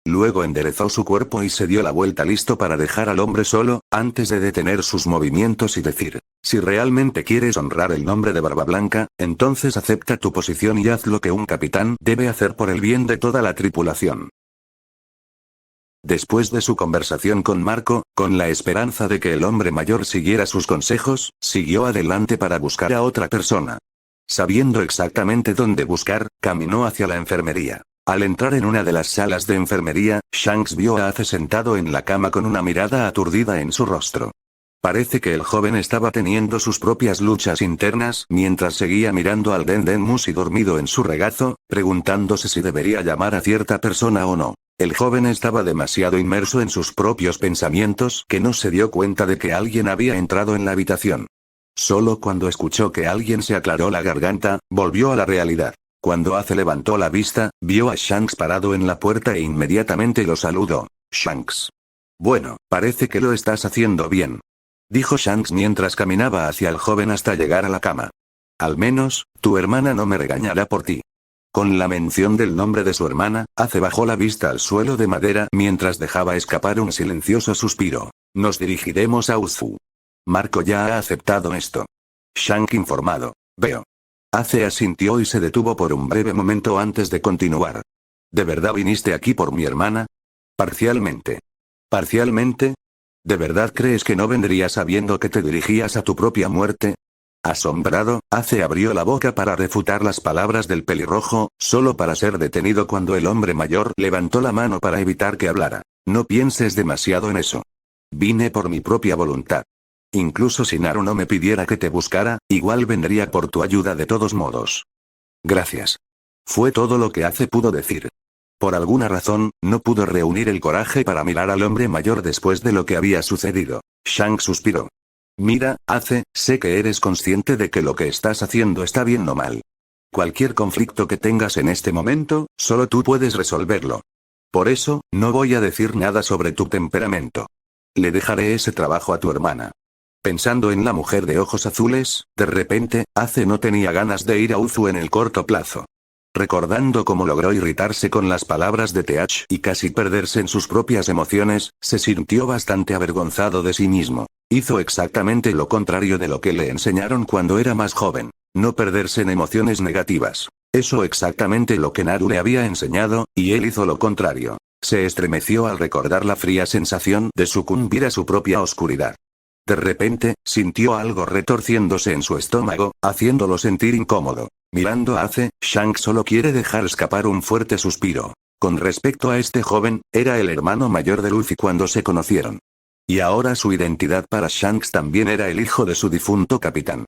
Luego enderezó su cuerpo y se dio la vuelta listo para dejar al hombre solo, antes de detener sus movimientos y decir: si realmente quieres honrar el nombre de Barba Blanca, entonces acepta tu posición y haz lo que un capitán debe hacer por el bien de toda la tripulación. Después de su conversación con Marco, con la esperanza de que el hombre mayor siguiera sus consejos, siguió adelante para buscar a otra persona. Sabiendo exactamente dónde buscar, caminó hacia la enfermería. Al entrar en una de las salas de enfermería, Shanks vio a Ace sentado en la cama con una mirada aturdida en su rostro. Parece que el joven estaba teniendo sus propias luchas internas mientras seguía mirando al Dendenmus y dormido en su regazo, preguntándose si debería llamar a cierta persona o no. El joven estaba demasiado inmerso en sus propios pensamientos que no se dio cuenta de que alguien había entrado en la habitación. Solo cuando escuchó que alguien se aclaró la garganta, volvió a la realidad. Cuando Ace levantó la vista, vio a Shanks parado en la puerta e inmediatamente lo saludó. Shanks. Bueno, parece que lo estás haciendo bien. Dijo Shanks mientras caminaba hacia el joven hasta llegar a la cama. Al menos, tu hermana no me regañará por ti. Con la mención del nombre de su hermana, Ace bajó la vista al suelo de madera mientras dejaba escapar un silencioso suspiro. Nos dirigiremos a Uzfu. Marco ya ha aceptado esto. Shanks informado. Veo. Ace asintió y se detuvo por un breve momento antes de continuar. ¿De verdad viniste aquí por mi hermana? Parcialmente. ¿Parcialmente? ¿De verdad crees que no vendría sabiendo que te dirigías a tu propia muerte? Asombrado, Ace abrió la boca para refutar las palabras del pelirrojo, solo para ser detenido cuando el hombre mayor levantó la mano para evitar que hablara. No pienses demasiado en eso. Vine por mi propia voluntad. Incluso si Naru no me pidiera que te buscara, igual vendría por tu ayuda de todos modos. Gracias. Fue todo lo que Ace pudo decir. Por alguna razón, no pudo reunir el coraje para mirar al hombre mayor después de lo que había sucedido. Shanks suspiró. Mira, Ace, sé que eres consciente de que lo que estás haciendo está bien o mal. Cualquier conflicto que tengas en este momento, solo tú puedes resolverlo. Por eso, no voy a decir nada sobre tu temperamento. Le dejaré ese trabajo a tu hermana. Pensando en la mujer de ojos azules, de repente, Ace no tenía ganas de ir a Uzu en el corto plazo. Recordando cómo logró irritarse con las palabras de Teach y casi perderse en sus propias emociones, se sintió bastante avergonzado de sí mismo. Hizo exactamente lo contrario de lo que le enseñaron cuando era más joven. No perderse en emociones negativas. Eso exactamente lo que Naru le había enseñado, y él hizo lo contrario. Se estremeció al recordar la fría sensación de sucumbir a su propia oscuridad. De repente, sintió algo retorciéndose en su estómago, haciéndolo sentir incómodo. Mirando a Ace, Shanks solo quiere dejar escapar un fuerte suspiro. Con respecto a este joven, era el hermano mayor de Luffy cuando se conocieron. Y ahora su identidad para Shanks también era el hijo de su difunto capitán.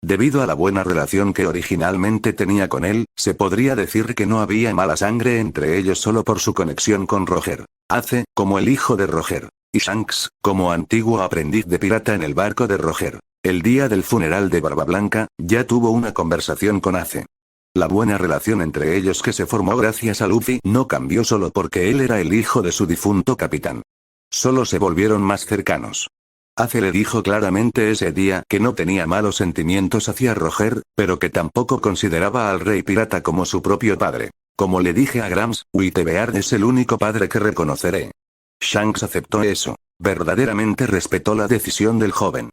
Debido a la buena relación que originalmente tenía con él, se podría decir que no había mala sangre entre ellos solo por su conexión con Roger. Ace, como el hijo de Roger. Y Shanks, como antiguo aprendiz de pirata en el barco de Roger. El día del funeral de Barba Blanca, ya tuvo una conversación con Ace. La buena relación entre ellos que se formó gracias a Luffy no cambió solo porque él era el hijo de su difunto capitán. Solo se volvieron más cercanos. Ace le dijo claramente ese día que no tenía malos sentimientos hacia Roger, pero que tampoco consideraba al rey pirata como su propio padre. Como le dije a Grams, Whitebeard es el único padre que reconoceré. Shanks aceptó eso. Verdaderamente respetó la decisión del joven.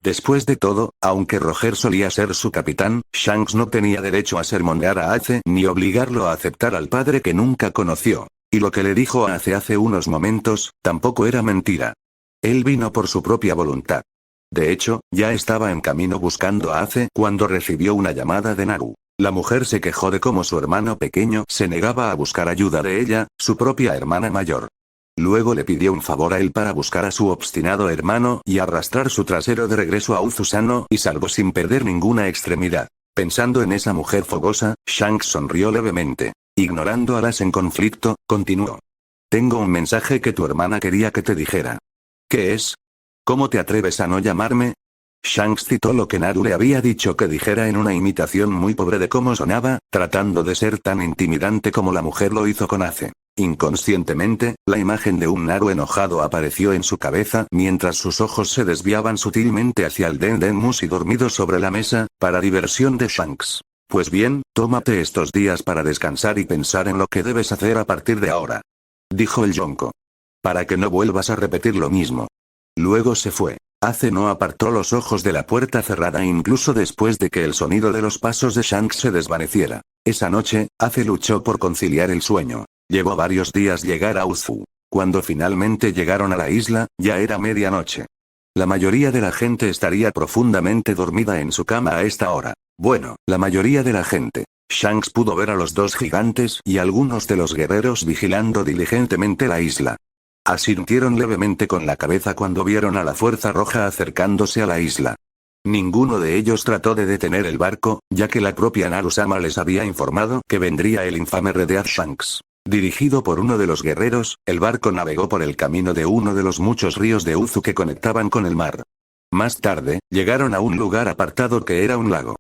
Después de todo, aunque Roger solía ser su capitán, Shanks no tenía derecho a sermonear a Ace ni obligarlo a aceptar al padre que nunca conoció. Y lo que le dijo a Ace hace unos momentos, tampoco era mentira. Él vino por su propia voluntad. De hecho, ya estaba en camino buscando a Ace cuando recibió una llamada de Naru. La mujer se quejó de cómo su hermano pequeño se negaba a buscar ayuda de ella, su propia hermana mayor. Luego le pidió un favor a él para buscar a su obstinado hermano y arrastrar su trasero de regreso a Uzu sano y salvo sin perder ninguna extremidad. Pensando en esa mujer fogosa, Shanks sonrió levemente. Ignorando a las en conflicto, continuó. Tengo un mensaje que tu hermana quería que te dijera. ¿Qué es? ¿Cómo te atreves a no llamarme? Shanks citó lo que Naru le había dicho que dijera en una imitación muy pobre de cómo sonaba, tratando de ser tan intimidante como la mujer lo hizo con Ace. Inconscientemente, la imagen de un Naru enojado apareció en su cabeza mientras sus ojos se desviaban sutilmente hacia el Den Musi dormido sobre la mesa, para diversión de Shanks. Pues bien, tómate estos días para descansar y pensar en lo que debes hacer a partir de ahora. Dijo el Yonko. Para que no vuelvas a repetir lo mismo. Luego se fue. Ace no apartó los ojos de la puerta cerrada incluso después de que el sonido de los pasos de Shanks se desvaneciera. Esa noche, Ace luchó por conciliar el sueño. Llevó varios días llegar a Uzu. Cuando finalmente llegaron a la isla, ya era medianoche. La mayoría de la gente estaría profundamente dormida en su cama a esta hora. Bueno, la mayoría de la gente. Shanks pudo ver a los dos gigantes y algunos de los guerreros vigilando diligentemente la isla. Asintieron levemente con la cabeza cuando vieron a la Fuerza Roja acercándose a la isla. Ninguno de ellos trató de detener el barco, ya que la propia Naru-sama les había informado que vendría el infame Redeath Shanks. Dirigido por uno de los guerreros, el barco navegó por el camino de uno de los muchos ríos de Uzu que conectaban con el mar. Más tarde, llegaron a un lugar apartado que era un lago.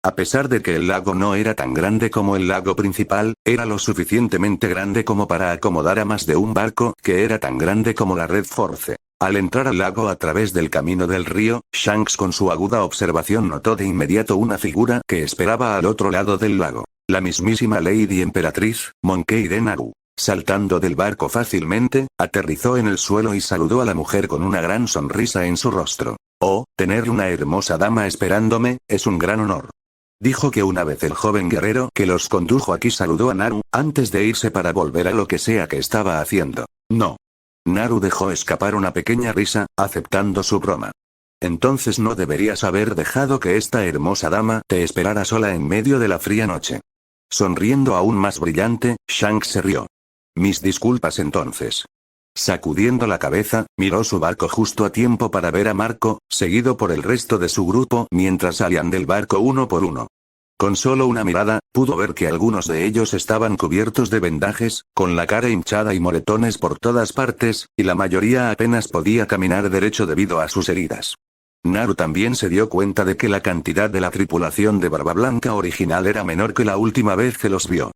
A pesar de que el lago no era tan grande como el lago principal, era lo suficientemente grande como para acomodar a más de un barco, que era tan grande como la Red Force. Al entrar al lago a través del camino del río, Shanks con su aguda observación notó de inmediato una figura que esperaba al otro lado del lago. La mismísima Lady Emperatriz, Monkey D. Naru. Saltando del barco fácilmente, aterrizó en el suelo y saludó a la mujer con una gran sonrisa en su rostro. Oh, tener una hermosa dama esperándome, es un gran honor. Dijo que una vez el joven guerrero que los condujo aquí saludó a Naru, antes de irse para volver a lo que sea que estaba haciendo. No. Naru dejó escapar una pequeña risa, aceptando su broma. Entonces no deberías haber dejado que esta hermosa dama te esperara sola en medio de la fría noche. Sonriendo aún más brillante, Shanks se rió. Mis disculpas entonces. Sacudiendo la cabeza, miró su barco justo a tiempo para ver a Marco, seguido por el resto de su grupo mientras salían del barco uno por uno. Con solo una mirada, pudo ver que algunos de ellos estaban cubiertos de vendajes, con la cara hinchada y moretones por todas partes, y la mayoría apenas podía caminar derecho debido a sus heridas. Naru también se dio cuenta de que la cantidad de la tripulación de Barba Blanca original era menor que la última vez que los vio.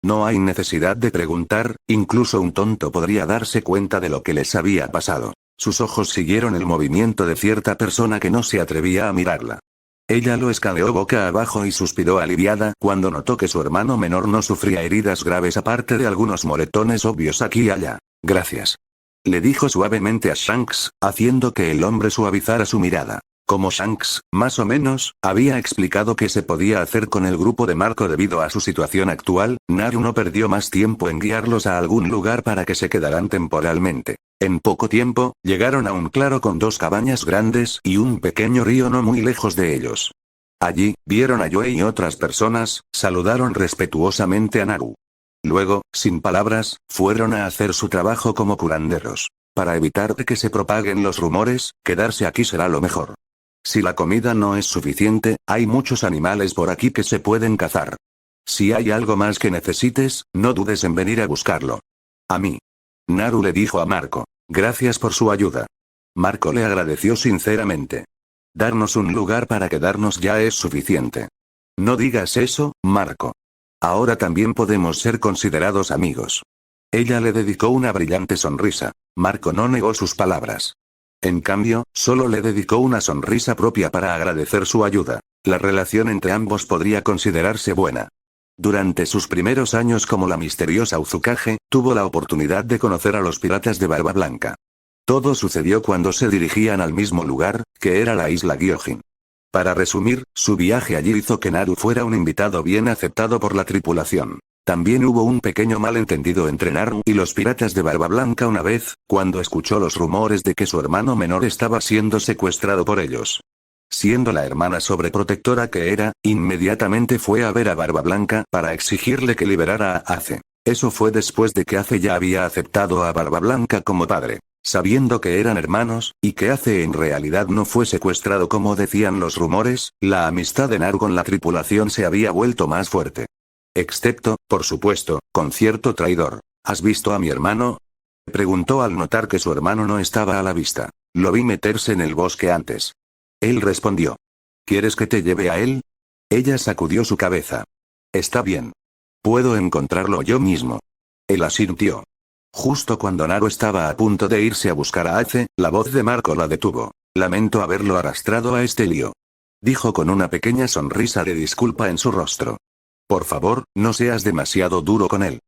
No hay necesidad de preguntar, incluso un tonto podría darse cuenta de lo que les había pasado. Sus ojos siguieron el movimiento de cierta persona que no se atrevía a mirarla. Ella lo escaneó boca abajo y suspiró aliviada cuando notó que su hermano menor no sufría heridas graves aparte de algunos moretones obvios aquí y allá. Gracias. Le dijo suavemente a Shanks, haciendo que el hombre suavizara su mirada. Como Shanks, más o menos, había explicado qué se podía hacer con el grupo de Marco debido a su situación actual, Naru no perdió más tiempo en guiarlos a algún lugar para que se quedaran temporalmente. En poco tiempo, llegaron a un claro con 2 cabañas grandes y un pequeño río no muy lejos de ellos. Allí, vieron a Joe y otras personas, saludaron respetuosamente a Naru. Luego, sin palabras, fueron a hacer su trabajo como curanderos. Para evitar que se propaguen los rumores, quedarse aquí será lo mejor. Si la comida no es suficiente, hay muchos animales por aquí que se pueden cazar. Si hay algo más que necesites, no dudes en venir a buscarlo. A mí. Naru le dijo a Marco. Gracias por su ayuda. Marco le agradeció sinceramente. Darnos un lugar para quedarnos ya es suficiente. No digas eso, Marco. Ahora también podemos ser considerados amigos. Ella le dedicó una brillante sonrisa. Marco no negó sus palabras. En cambio, solo le dedicó una sonrisa propia para agradecer su ayuda. La relación entre ambos podría considerarse buena. Durante sus primeros años como la misteriosa Uzukage, tuvo la oportunidad de conocer a los piratas de Barba Blanca. Todo sucedió cuando se dirigían al mismo lugar, que era la isla Gyojin. Para resumir, su viaje allí hizo que Naru fuera un invitado bien aceptado por la tripulación. También hubo un pequeño malentendido entre Naru y los piratas de Barba Blanca una vez, cuando escuchó los rumores de que su hermano menor estaba siendo secuestrado por ellos. Siendo la hermana sobreprotectora que era, inmediatamente fue a ver a Barba Blanca para exigirle que liberara a Ace. Eso fue después de que Ace ya había aceptado a Barba Blanca como padre. Sabiendo que eran hermanos, y que Ace en realidad no fue secuestrado como decían los rumores, la amistad de Naru con la tripulación se había vuelto más fuerte. Excepto, por supuesto, con cierto traidor. ¿Has visto a mi hermano? Preguntó al notar que su hermano no estaba a la vista. Lo vi meterse en el bosque antes. Él respondió. ¿Quieres que te lleve a él? Ella sacudió su cabeza. Está bien. Puedo encontrarlo yo mismo. Él asintió. Justo cuando Naru estaba a punto de irse a buscar a Ace, la voz de Marco la detuvo. Lamento haberlo arrastrado a este lío. Dijo con una pequeña sonrisa de disculpa en su rostro. Por favor, no seas demasiado duro con él.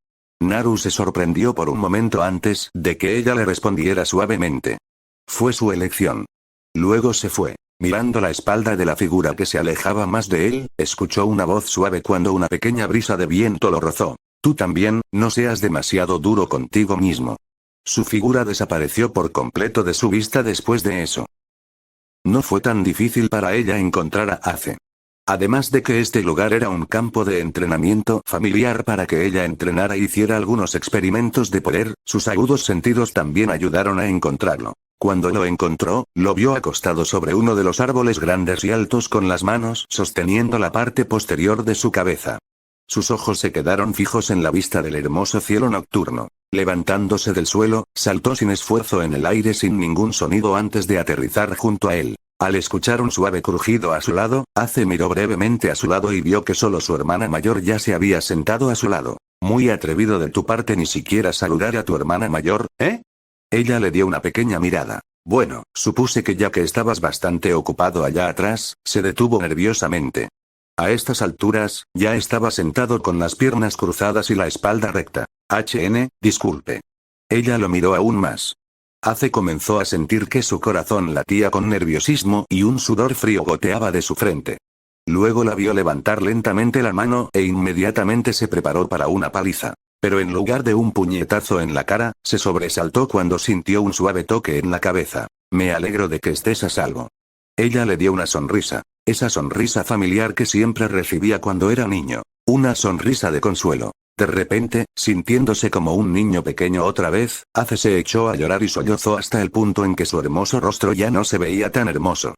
Naru se sorprendió por un momento antes de que ella le respondiera suavemente. Fue su elección. Luego se fue. Mirando la espalda de la figura que se alejaba más de él, escuchó una voz suave cuando una pequeña brisa de viento lo rozó. Tú también, no seas demasiado duro contigo mismo. Su figura desapareció por completo de su vista después de eso. No fue tan difícil para ella encontrar a Ace. Además de que este lugar era un campo de entrenamiento familiar para que ella entrenara e hiciera algunos experimentos de poder, sus agudos sentidos también ayudaron a encontrarlo. Cuando lo encontró, lo vio acostado sobre uno de los árboles grandes y altos con las manos sosteniendo la parte posterior de su cabeza. Sus ojos se quedaron fijos en la vista del hermoso cielo nocturno. Levantándose del suelo, saltó sin esfuerzo en el aire sin ningún sonido antes de aterrizar junto a él. Al escuchar un suave crujido a su lado, Ace miró brevemente a su lado y vio que solo su hermana mayor ya se había sentado a su lado. Muy atrevido de tu parte ni siquiera saludar a tu hermana mayor, ¿eh? Ella le dio una pequeña mirada. Bueno, supuse que ya que estabas bastante ocupado allá atrás, se detuvo nerviosamente. A estas alturas, ya estaba sentado con las piernas cruzadas y la espalda recta. Disculpe. Ella lo miró aún más. Ace comenzó a sentir que su corazón latía con nerviosismo y un sudor frío goteaba de su frente. Luego la vio levantar lentamente la mano e inmediatamente se preparó para una paliza. Pero en lugar de un puñetazo en la cara, se sobresaltó cuando sintió un suave toque en la cabeza. Me alegro de que estés a salvo. Ella le dio una sonrisa. Esa sonrisa familiar que siempre recibía cuando era niño. Una sonrisa de consuelo. De repente, sintiéndose como un niño pequeño otra vez, Ace se echó a llorar y sollozó hasta el punto en que su hermoso rostro ya no se veía tan hermoso.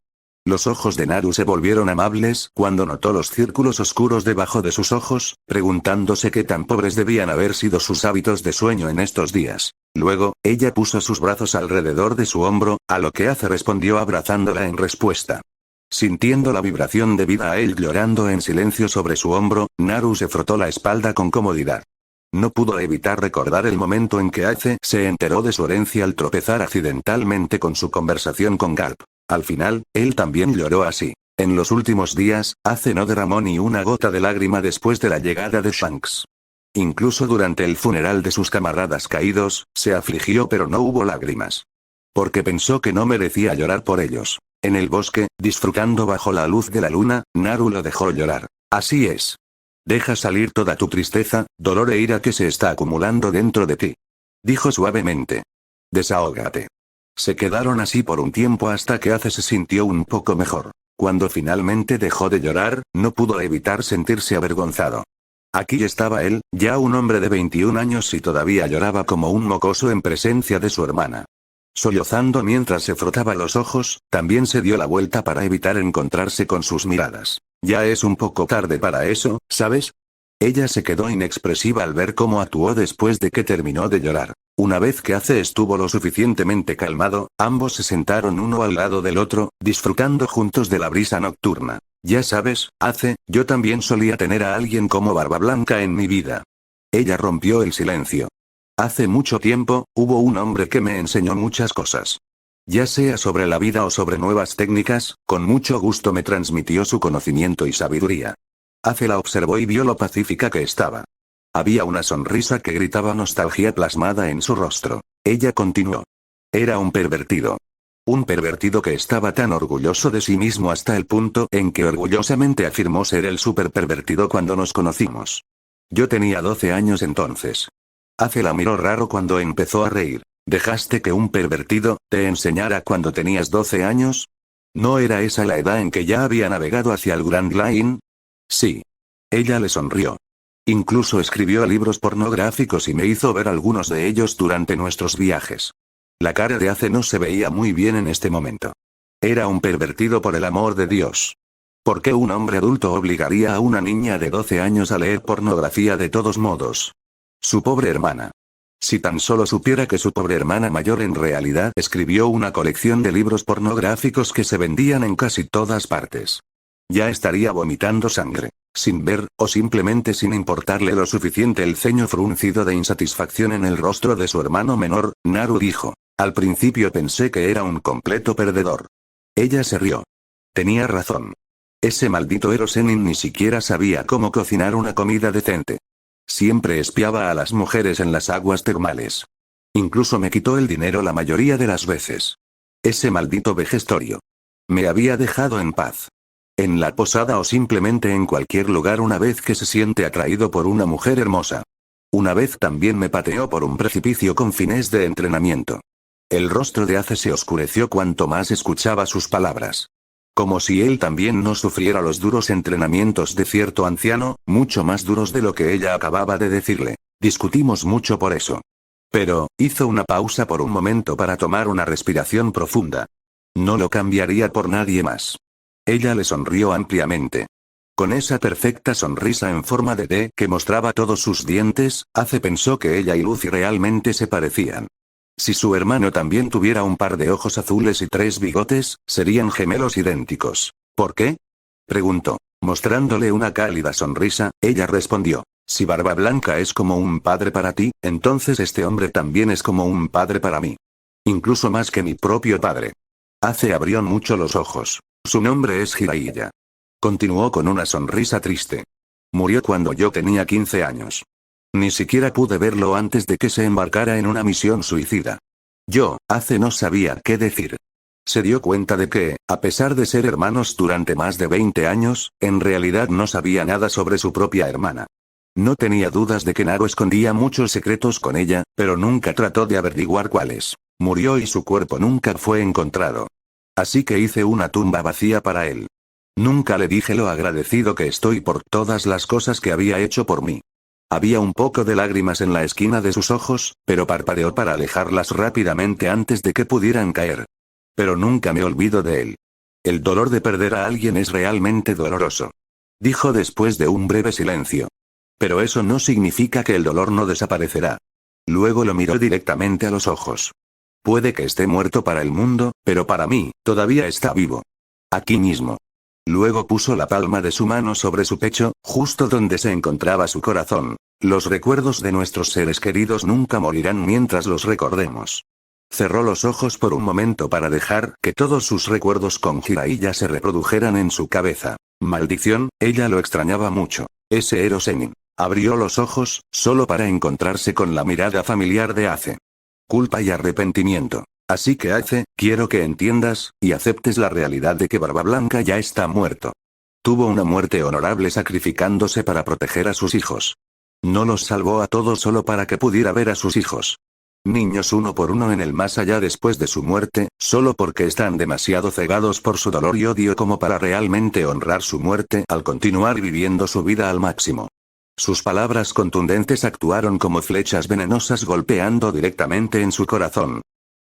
Los ojos de Naru se volvieron amables cuando notó los círculos oscuros debajo de sus ojos, preguntándose qué tan pobres debían haber sido sus hábitos de sueño en estos días. Luego, ella puso sus brazos alrededor de su hombro, a lo que Ace respondió abrazándola en respuesta. Sintiendo la vibración debida a él llorando en silencio sobre su hombro, Naru se frotó la espalda con comodidad. No pudo evitar recordar el momento en que Ace se enteró de su herencia al tropezar accidentalmente con su conversación con Garp. Al final, él también lloró así. En los últimos días, Ace no derramó ni una gota de lágrima después de la llegada de Shanks. Incluso durante el funeral de sus camaradas caídos, se afligió pero no hubo lágrimas. Porque pensó que no merecía llorar por ellos. En el bosque, disfrutando bajo la luz de la luna, Naru lo dejó llorar. Así es. Deja salir toda tu tristeza, dolor e ira que se está acumulando dentro de ti. Dijo suavemente. Desahógate. Se quedaron así por un tiempo hasta que Ace se sintió un poco mejor. Cuando finalmente dejó de llorar, no pudo evitar sentirse avergonzado. Aquí estaba él, ya un hombre de 21 años y todavía lloraba como un mocoso en presencia de su hermana. Sollozando mientras se frotaba los ojos, también se dio la vuelta para evitar encontrarse con sus miradas. Ya es un poco tarde para eso, ¿sabes? Ella se quedó inexpresiva al ver cómo actuó después de que terminó de llorar. Una vez que Ace estuvo lo suficientemente calmado, ambos se sentaron uno al lado del otro, disfrutando juntos de la brisa nocturna. Ya sabes, Ace, yo también solía tener a alguien como Barba Blanca en mi vida. Ella rompió el silencio. Hace mucho tiempo, hubo un hombre que me enseñó muchas cosas. Ya sea sobre la vida o sobre nuevas técnicas, con mucho gusto me transmitió su conocimiento y sabiduría. Ace la observó y vio lo pacífica que estaba. Había una sonrisa que gritaba nostalgia plasmada en su rostro. Ella continuó. Era un pervertido. Un pervertido que estaba tan orgulloso de sí mismo hasta el punto en que orgullosamente afirmó ser el super pervertido cuando nos conocimos. Yo tenía 12 años entonces. Ace la miró raro cuando empezó a reír. ¿Dejaste que un pervertido te enseñara cuando tenías 12 años? ¿No era esa la edad en que ya había navegado hacia el Grand Line? Sí. Ella le sonrió. Incluso escribió libros pornográficos y me hizo ver algunos de ellos durante nuestros viajes. La cara de Ace no se veía muy bien en este momento. Era un pervertido por el amor de Dios. ¿Por qué un hombre adulto obligaría a una niña de 12 años a leer pornografía de todos modos? Su pobre hermana. Si tan solo supiera que su pobre hermana mayor en realidad escribió una colección de libros pornográficos que se vendían en casi todas partes. Ya estaría vomitando sangre. Sin ver, o simplemente sin importarle lo suficiente el ceño fruncido de insatisfacción en el rostro de su hermano menor, Naru dijo. Al principio pensé que era un completo perdedor. Ella se rió. Tenía razón. Ese maldito Erosenin ni siquiera sabía cómo cocinar una comida decente. Siempre espiaba a las mujeres en las aguas termales. Incluso me quitó el dinero la mayoría de las veces. Ese maldito vejestorio. Me había dejado en paz. En la posada o simplemente en cualquier lugar una vez que se siente atraído por una mujer hermosa. Una vez también me pateó por un precipicio con fines de entrenamiento. El rostro de Ace se oscureció cuanto más escuchaba sus palabras. Como si él también no sufriera los duros entrenamientos de cierto anciano, mucho más duros de lo que ella acababa de decirle. Discutimos mucho por eso. Pero, hizo una pausa por un momento para tomar una respiración profunda. No lo cambiaría por nadie más. Ella le sonrió ampliamente. Con esa perfecta sonrisa en forma de D que mostraba todos sus dientes, Ace pensó que ella y Lucy realmente se parecían. Si su hermano también tuviera un par de ojos azules y 3 bigotes, serían gemelos idénticos. ¿Por qué? Preguntó. Mostrándole una cálida sonrisa, ella respondió. Si Barba Blanca es como un padre para ti, entonces este hombre también es como un padre para mí. Incluso más que mi propio padre. Ace abrió mucho los ojos. Su nombre es Jiraiya. Continuó con una sonrisa triste. Murió cuando yo tenía 15 años. Ni siquiera pude verlo antes de que se embarcara en una misión suicida. Yo, Ace no sabía qué decir. Se dio cuenta de que, a pesar de ser hermanos durante más de 20 años, en realidad no sabía nada sobre su propia hermana. No tenía dudas de que Naru escondía muchos secretos con ella, pero nunca trató de averiguar cuáles. Murió y su cuerpo nunca fue encontrado. Así que hice una tumba vacía para él. Nunca le dije lo agradecido que estoy por todas las cosas que había hecho por mí. Había un poco de lágrimas en la esquina de sus ojos, pero parpadeó para alejarlas rápidamente antes de que pudieran caer. Pero nunca me olvido de él. El dolor de perder a alguien es realmente doloroso. Dijo después de un breve silencio. Pero eso no significa que el dolor no desaparecerá. Luego lo miró directamente a los ojos. Puede que esté muerto para el mundo, pero para mí, todavía está vivo. Aquí mismo. Luego puso la palma de su mano sobre su pecho, justo donde se encontraba su corazón. Los recuerdos de nuestros seres queridos nunca morirán mientras los recordemos. Cerró los ojos por un momento para dejar que todos sus recuerdos con Jiraiya se reprodujeran en su cabeza. Maldición, ella lo extrañaba mucho. Ese era Zenin. Abrió los ojos, solo para encontrarse con la mirada familiar de Ace. Culpa y arrepentimiento. Así que Ace, quiero que entiendas, y aceptes la realidad de que Barba Blanca ya está muerto. Tuvo una muerte honorable sacrificándose para proteger a sus hijos. No los salvó a todos solo para que pudiera ver a sus hijos. Niños uno por uno en el más allá después de su muerte, solo porque están demasiado cegados por su dolor y odio como para realmente honrar su muerte al continuar viviendo su vida al máximo. Sus palabras contundentes actuaron como flechas venenosas golpeando directamente en su corazón.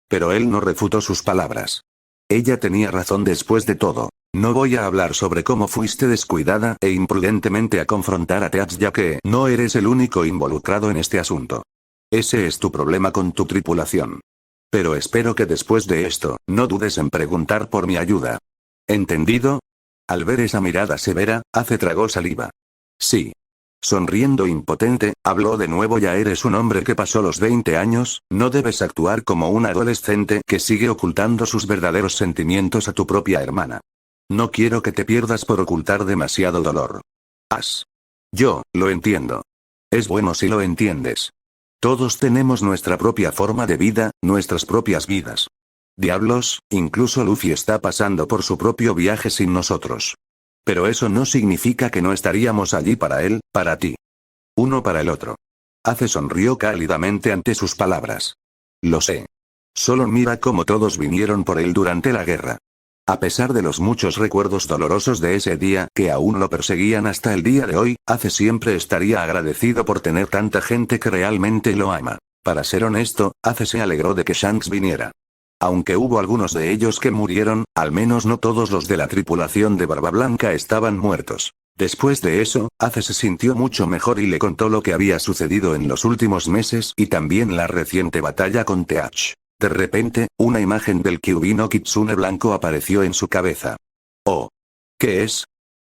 Pero él no refutó sus palabras. Ella tenía razón después de todo. No voy a hablar sobre cómo fuiste descuidada e imprudentemente a confrontar a Teach ya que no eres el único involucrado en este asunto. Ese es tu problema con tu tripulación. Pero espero que después de esto, no dudes en preguntar por mi ayuda. ¿Entendido? Al ver esa mirada severa, Ace tragó saliva. Sí. Sonriendo impotente, habló de nuevo. Ya eres un hombre que pasó los 20 años, no debes actuar como un adolescente que sigue ocultando sus verdaderos sentimientos a tu propia hermana. No quiero que te pierdas por ocultar demasiado dolor. Yo, lo entiendo. Es bueno si lo entiendes. Todos tenemos nuestra propia forma de vida, nuestras propias vidas. Diablos, incluso Luffy está pasando por su propio viaje sin nosotros. Pero eso no significa que no estaríamos allí para él, para ti. Uno para el otro. Ace sonrió cálidamente ante sus palabras. Lo sé. Solo mira cómo todos vinieron por él durante la guerra. A pesar de los muchos recuerdos dolorosos de ese día que aún lo perseguían hasta el día de hoy, Ace siempre estaría agradecido por tener tanta gente que realmente lo ama. Para ser honesto, Ace se alegró de que Shanks viniera. Aunque hubo algunos de ellos que murieron, al menos no todos los de la tripulación de Barba Blanca estaban muertos. Después de eso, Ace se sintió mucho mejor y le contó lo que había sucedido en los últimos meses y también la reciente batalla con Teach. De repente, una imagen del Kyuubi no Kitsune blanco apareció en su cabeza. Oh. ¿Qué es?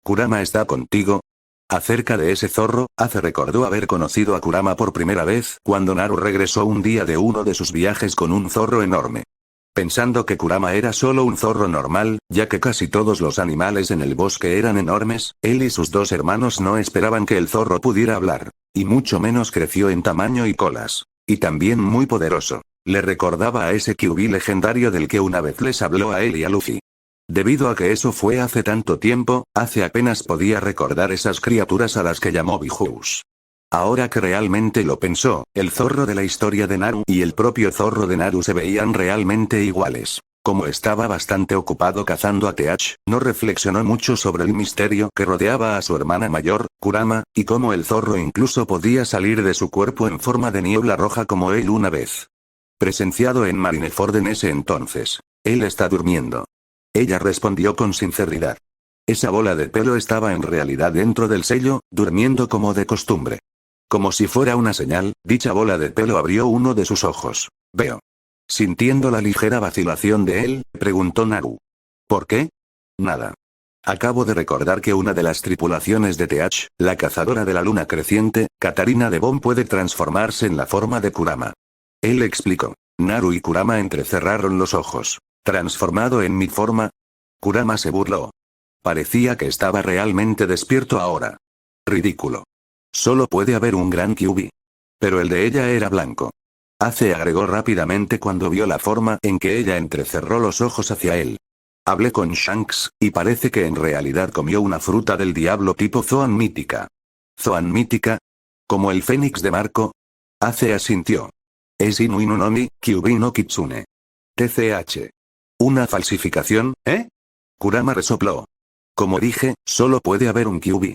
¿Kurama está contigo? Acerca de ese zorro, Ace recordó haber conocido a Kurama por primera vez cuando Naru regresó un día de uno de sus viajes con un zorro enorme. Pensando que Kurama era solo un zorro normal, ya que casi todos los animales en el bosque eran enormes, él y sus dos hermanos no esperaban que el zorro pudiera hablar. Y mucho menos creció en tamaño y colas. Y también muy poderoso. Le recordaba a ese Kyuubi legendario del que una vez les habló a él y a Luffy. Debido a que eso fue hace tanto tiempo, Ace apenas podía recordar esas criaturas a las que llamó Bijous. Ahora que realmente lo pensó, el zorro de la historia de Naru y el propio zorro de Naru se veían realmente iguales. Como estaba bastante ocupado cazando a Teach, no reflexionó mucho sobre el misterio que rodeaba a su hermana mayor, Kurama, y cómo el zorro incluso podía salir de su cuerpo en forma de niebla roja como él una vez. Presenciado en Marineford en ese entonces. Él está durmiendo. Ella respondió con sinceridad. Esa bola de pelo estaba en realidad dentro del sello, durmiendo como de costumbre. Como si fuera una señal, dicha bola de pelo abrió uno de sus ojos. Veo. Sintiendo la ligera vacilación de él, preguntó Naru. ¿Por qué? Nada. Acabo de recordar que una de las tripulaciones de Teach, la cazadora de la luna creciente, Katarina de Bon puede transformarse en la forma de Kurama. Él explicó. Naru y Kurama entrecerraron los ojos. ¿Transformado en mi forma? Kurama se burló. Parecía que estaba realmente despierto ahora. Ridículo. Solo puede haber un gran Kyuubi. Pero el de ella era blanco. Ace agregó rápidamente cuando vio la forma en que ella entrecerró los ojos hacia él. Hablé con Shanks, y parece que en realidad comió una fruta del diablo tipo Zoan mítica. ¿Zoan mítica? ¿Como el fénix de Marco? Ace asintió. Es Inu Inu no Mi, Kyuubi no Kitsune. TCH. ¿Una falsificación, eh? Kurama resopló. Como dije, solo puede haber un Kyuubi.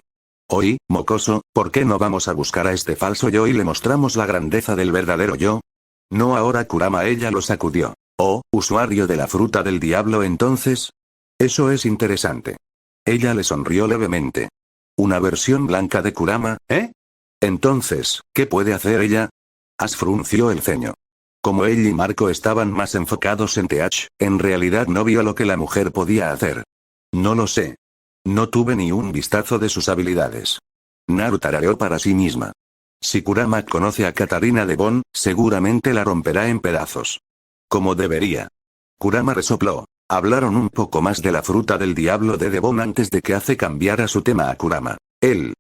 Oí, mocoso, ¿por qué no vamos a buscar a este falso yo y le mostramos la grandeza del verdadero yo? No ahora Kurama, ella lo sacudió. Oh, usuario de la fruta del diablo entonces. Eso es interesante. Ella le sonrió levemente. ¿Una versión blanca de Kurama, eh? Entonces, ¿qué puede hacer ella? Ace frunció el ceño. Como él y Marco estaban más enfocados en Teach, en realidad no vio lo que la mujer podía hacer. No lo sé. No tuve ni un vistazo de sus habilidades. Naru tarareó para sí misma. Si Kurama conoce a Katarina Devon, seguramente la romperá en pedazos. Como debería. Kurama resopló. Hablaron un poco más de la fruta del diablo de Devon antes de que Ace cambiara su tema a Kurama.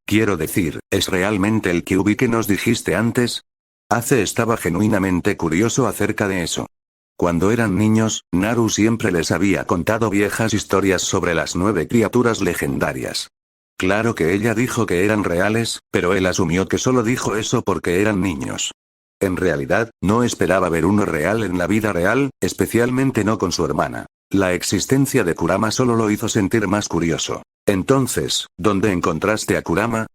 Quiero decir, ¿es realmente el Kyuubi que nos dijiste antes? Ace estaba genuinamente curioso acerca de eso. Cuando eran niños, Naru siempre les había contado viejas historias sobre las 9 criaturas legendarias. Claro que ella dijo que eran reales, pero él asumió que solo dijo eso porque eran niños. En realidad, no esperaba ver uno real en la vida real, especialmente no con su hermana. La existencia de Kurama solo lo hizo sentir más curioso. Entonces, ¿dónde encontraste a Kurama?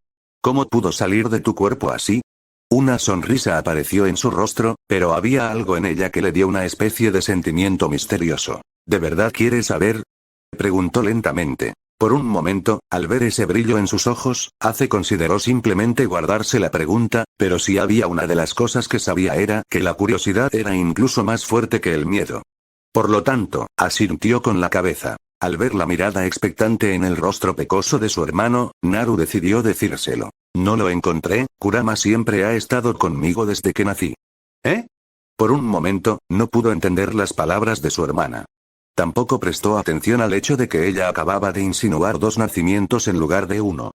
¿Cómo pudo salir de tu cuerpo así? Una sonrisa apareció en su rostro, pero había algo en ella que le dio una especie de sentimiento misterioso. ¿De verdad quieres saber? Preguntó lentamente. Por un momento, al ver ese brillo en sus ojos, Ace consideró simplemente guardarse la pregunta, pero si había una de las cosas que sabía era que la curiosidad era incluso más fuerte que el miedo. Por lo tanto, asintió con la cabeza. Al ver la mirada expectante en el rostro pecoso de su hermano, Naru decidió decírselo. No lo encontré, Kurama siempre ha estado conmigo desde que nací. ¿Eh? Por un momento, no pudo entender las palabras de su hermana. Tampoco prestó atención al hecho de que ella acababa de insinuar 2 nacimientos en lugar de 1.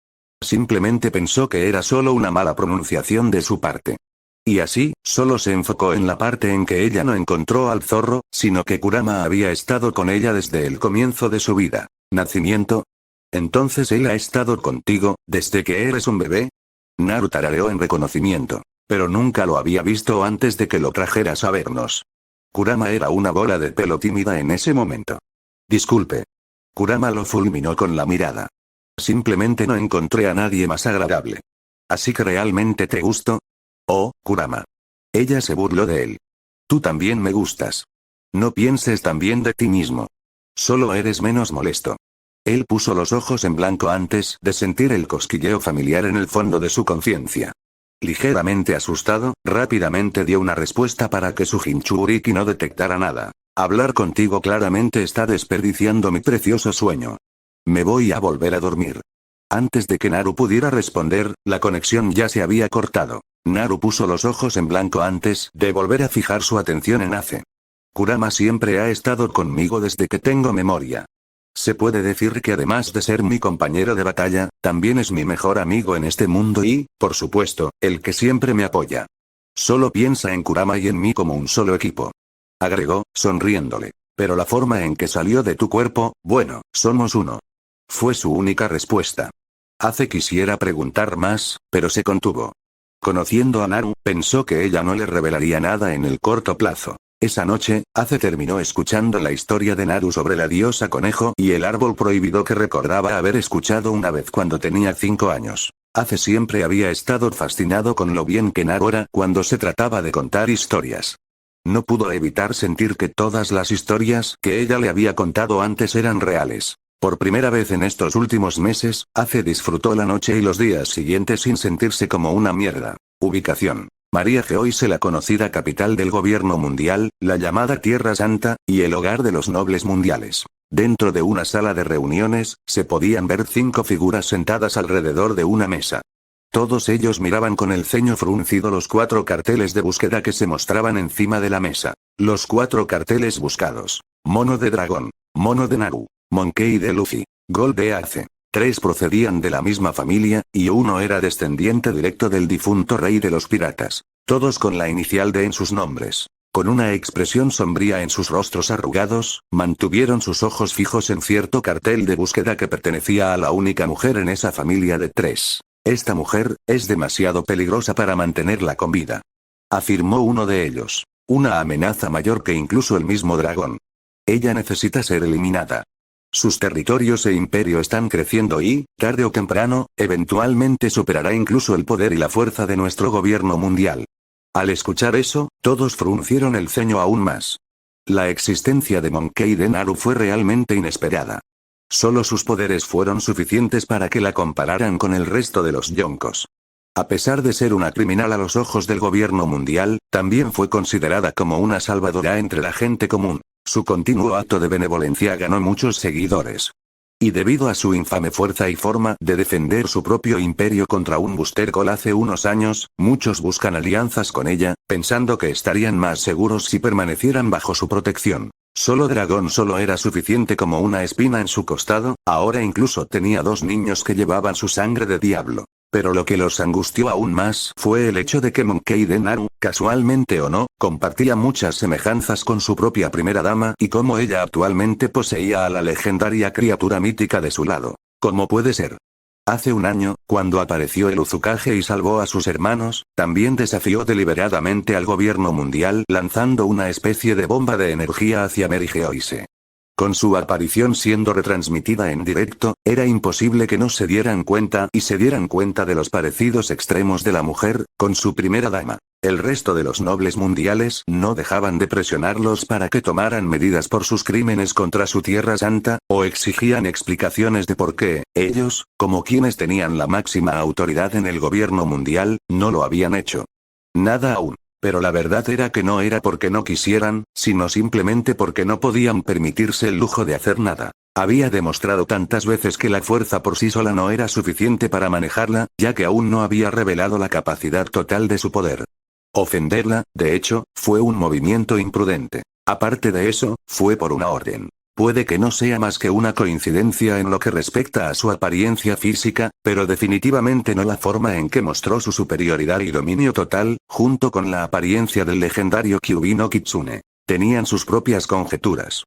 Simplemente pensó que era solo una mala pronunciación de su parte. Y así, solo se enfocó en la parte en que ella no encontró al zorro, sino que Kurama había estado con ella desde el comienzo de su vida. ¿Nacimiento? ¿Entonces él ha estado contigo, desde que eres un bebé? Naru tarareó en reconocimiento. Pero nunca lo había visto antes de que lo trajeras a vernos. Kurama era una bola de pelo tímida en ese momento. Disculpe. Kurama lo fulminó con la mirada. Simplemente no encontré a nadie más agradable. ¿Así que realmente te gusto? Oh, Kurama. Ella se burló de él. Tú también me gustas. No pienses tan bien de ti mismo. Solo eres menos molesto. Él puso los ojos en blanco antes de sentir el cosquilleo familiar en el fondo de su conciencia. Ligeramente asustado, rápidamente dio una respuesta para que su Jinchuriki no detectara nada. Hablar contigo claramente está desperdiciando mi precioso sueño. Me voy a volver a dormir. Antes de que Naru pudiera responder, la conexión ya se había cortado. Naru puso los ojos en blanco antes de volver a fijar su atención en Ace. Kurama siempre ha estado conmigo desde que tengo memoria. Se puede decir que además de ser mi compañero de batalla, también es mi mejor amigo en este mundo y, por supuesto, el que siempre me apoya. Solo piensa en Kurama y en mí como un solo equipo. Agregó, sonriéndole. Pero la forma en que salió de tu cuerpo, bueno, somos uno. Fue su única respuesta. Ace quisiera preguntar más, pero se contuvo. Conociendo a Naru, pensó que ella no le revelaría nada en el corto plazo. Esa noche, Ace terminó escuchando la historia de Naru sobre la diosa conejo y el árbol prohibido que recordaba haber escuchado una vez cuando tenía 5 años. Ace siempre había estado fascinado con lo bien que Naru era cuando se trataba de contar historias. No pudo evitar sentir que todas las historias que ella le había contado antes eran reales. Por primera vez en estos últimos meses, Ace disfrutó la noche y los días siguientes sin sentirse como una mierda. Ubicación. María Geoise, la conocida capital del gobierno mundial, la llamada Tierra Santa, y el hogar de los nobles mundiales. Dentro de una sala de reuniones, se podían ver 5 figuras sentadas alrededor de una mesa. Todos ellos miraban con el ceño fruncido los 4 carteles de búsqueda que se mostraban encima de la mesa. Los 4 carteles buscados. Mono de dragón. Mono de Naru. Monkey de Luffy. Gold de Ace. 3 procedían de la misma familia, y uno era descendiente directo del difunto rey de los piratas. Todos con la inicial D en sus nombres. Con una expresión sombría en sus rostros arrugados, mantuvieron sus ojos fijos en cierto cartel de búsqueda que pertenecía a la única mujer en esa familia de 3. Esta mujer, es demasiado peligrosa para mantenerla con vida. Afirmó uno de ellos. Una amenaza mayor que incluso el mismo dragón. Ella necesita ser eliminada. Sus territorios e imperio están creciendo y, tarde o temprano, eventualmente superará incluso el poder y la fuerza de nuestro gobierno mundial. Al escuchar eso, todos fruncieron el ceño aún más. La existencia de Monkey D. Naru fue realmente inesperada. Solo sus poderes fueron suficientes para que la compararan con el resto de los yonkos. A pesar de ser una criminal a los ojos del gobierno mundial, también fue considerada como una salvadora entre la gente común. Su continuo acto de benevolencia ganó muchos seguidores. Y debido a su infame fuerza y forma de defender su propio imperio contra un Booster Gold hace unos años, muchos buscan alianzas con ella, pensando que estarían más seguros si permanecieran bajo su protección. Solo Dragón solo era suficiente como una espina en su costado, ahora incluso tenía 2 niños que llevaban su sangre de diablo. Pero lo que los angustió aún más fue el hecho de que Monkey D. Naru, casualmente o no, compartía muchas semejanzas con su propia primera dama y cómo ella actualmente poseía a la legendaria criatura mítica de su lado. ¿Cómo puede ser? Hace un año, cuando apareció el Uzukage y salvó a sus hermanos, también desafió deliberadamente al gobierno mundial lanzando una especie de bomba de energía hacia Mary Geoise. Con su aparición siendo retransmitida en directo, era imposible que no se dieran cuenta y se dieran cuenta de los parecidos extremos de la mujer, con su primera dama. El resto de los nobles mundiales no dejaban de presionarlos para que tomaran medidas por sus crímenes contra su tierra santa, o exigían explicaciones de por qué, ellos, como quienes tenían la máxima autoridad en el gobierno mundial, no lo habían hecho. Nada aún. Pero la verdad era que no era porque no quisieran, sino simplemente porque no podían permitirse el lujo de hacer nada. Había demostrado tantas veces que la fuerza por sí sola no era suficiente para manejarla, ya que aún no había revelado la capacidad total de su poder. Ofenderla, de hecho, fue un movimiento imprudente. Aparte de eso, fue por una orden. Puede que no sea más que una coincidencia en lo que respecta a su apariencia física, pero definitivamente no la forma en que mostró su superioridad y dominio total, junto con la apariencia del legendario Kyuubi no Kitsune. Tenían sus propias conjeturas.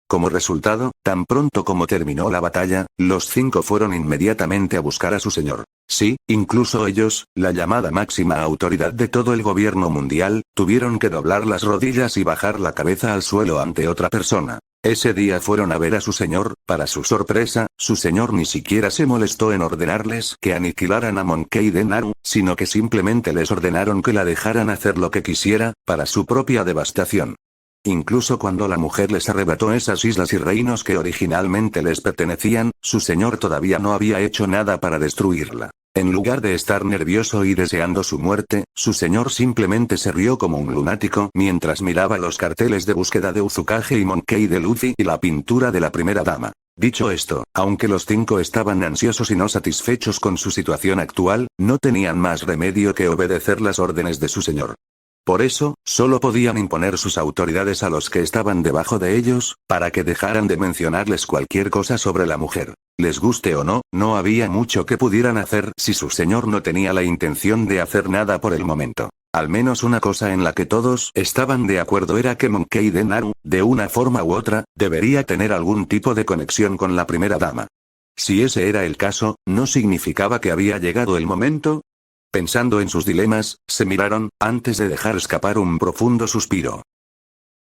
Como resultado, tan pronto como terminó la batalla, los 5 fueron inmediatamente a buscar a su señor. Sí, incluso ellos, la llamada máxima autoridad de todo el gobierno mundial, tuvieron que doblar las rodillas y bajar la cabeza al suelo ante otra persona. Ese día fueron a ver a su señor, para su sorpresa, su señor ni siquiera se molestó en ordenarles que aniquilaran a Monkey D. Naru, sino que simplemente les ordenaron que la dejaran hacer lo que quisiera, para su propia devastación. Incluso cuando la mujer les arrebató esas islas y reinos que originalmente les pertenecían, su señor todavía no había hecho nada para destruirla. En lugar de estar nervioso y deseando su muerte, su señor simplemente se rió como un lunático mientras miraba los carteles de búsqueda de Uzukage y Monkey D. Luffy y la pintura de la primera dama. Dicho esto, aunque los 5 estaban ansiosos y no satisfechos con su situación actual, no tenían más remedio que obedecer las órdenes de su señor. Por eso, solo podían imponer sus autoridades a los que estaban debajo de ellos, para que dejaran de mencionarles cualquier cosa sobre la mujer. Les guste o no, no había mucho que pudieran hacer si su señor no tenía la intención de hacer nada por el momento. Al menos una cosa en la que todos estaban de acuerdo era que Monkey D. Naru, de una forma u otra, debería tener algún tipo de conexión con la primera dama. Si ese era el caso, ¿no significaba que había llegado el momento? Pensando en sus dilemas, se miraron, antes de dejar escapar un profundo suspiro.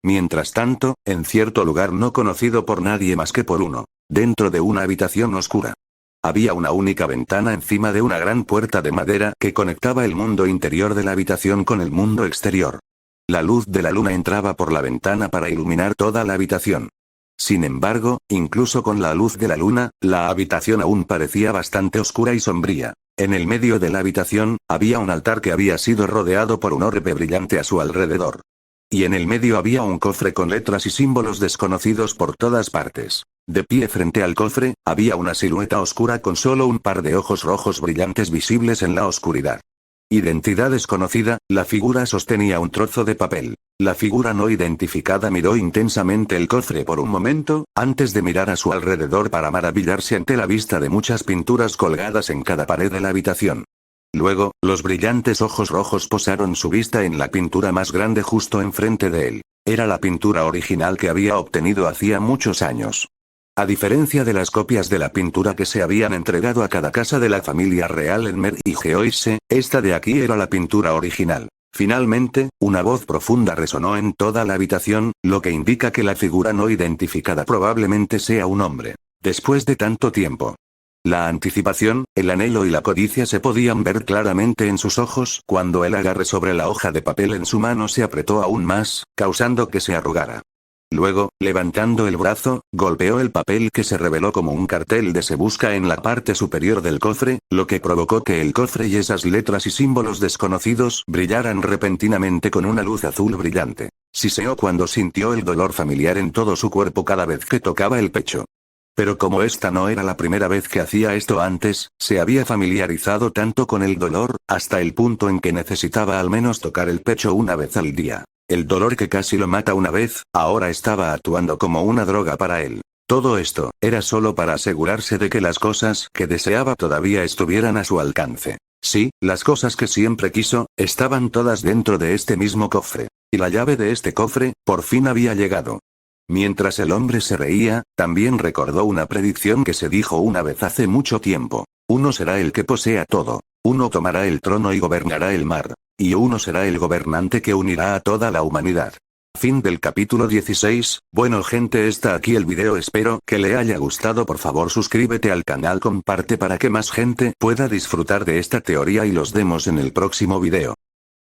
Mientras tanto, en cierto lugar no conocido por nadie más que por uno, dentro de una habitación oscura. Había una única ventana encima de una gran puerta de madera que conectaba el mundo interior de la habitación con el mundo exterior. La luz de la luna entraba por la ventana para iluminar toda la habitación. Sin embargo, incluso con la luz de la luna, la habitación aún parecía bastante oscura y sombría. En el medio de la habitación, había un altar que había sido rodeado por un orbe brillante a su alrededor. Y en el medio había un cofre con letras y símbolos desconocidos por todas partes. De pie frente al cofre, había una silueta oscura con solo un par de ojos rojos brillantes visibles en la oscuridad. Identidad desconocida, la figura sostenía un trozo de papel. La figura no identificada miró intensamente el cofre por un momento, antes de mirar a su alrededor para maravillarse ante la vista de muchas pinturas colgadas en cada pared de la habitación. Luego, los brillantes ojos rojos posaron su vista en la pintura más grande justo enfrente de él. Era la pintura original que había obtenido hacía muchos años. A diferencia de las copias de la pintura que se habían entregado a cada casa de la familia real en Mary Geoise, esta de aquí era la pintura original. Finalmente, una voz profunda resonó en toda la habitación, lo que indica que la figura no identificada probablemente sea un hombre. Después de tanto tiempo. La anticipación, el anhelo y la codicia se podían ver claramente en sus ojos cuando el agarre sobre la hoja de papel en su mano se apretó aún más, causando que se arrugara. Luego, levantando el brazo, golpeó el papel que se reveló como un cartel de "Se busca" en la parte superior del cofre, lo que provocó que el cofre y esas letras y símbolos desconocidos brillaran repentinamente con una luz azul brillante. Siseó cuando sintió el dolor familiar en todo su cuerpo cada vez que tocaba el pecho. Pero como esta no era la primera vez que hacía esto antes, se había familiarizado tanto con el dolor, hasta el punto en que necesitaba al menos tocar el pecho una vez al día. El dolor que casi lo mata una vez, ahora estaba actuando como una droga para él. Todo esto, era solo para asegurarse de que las cosas que deseaba todavía estuvieran a su alcance. Sí, las cosas que siempre quiso, estaban todas dentro de este mismo cofre. Y la llave de este cofre, por fin había llegado. Mientras el hombre se reía, también recordó una predicción que se dijo una vez hace mucho tiempo. Uno será el que posea todo. Uno tomará el trono y gobernará el mar. Y uno será el gobernante que unirá a toda la humanidad. Fin del capítulo 16. Bueno gente, está aquí el video, espero que le haya gustado. Por favor suscríbete al canal, comparte para que más gente pueda disfrutar de esta teoría y los vemos en el próximo video.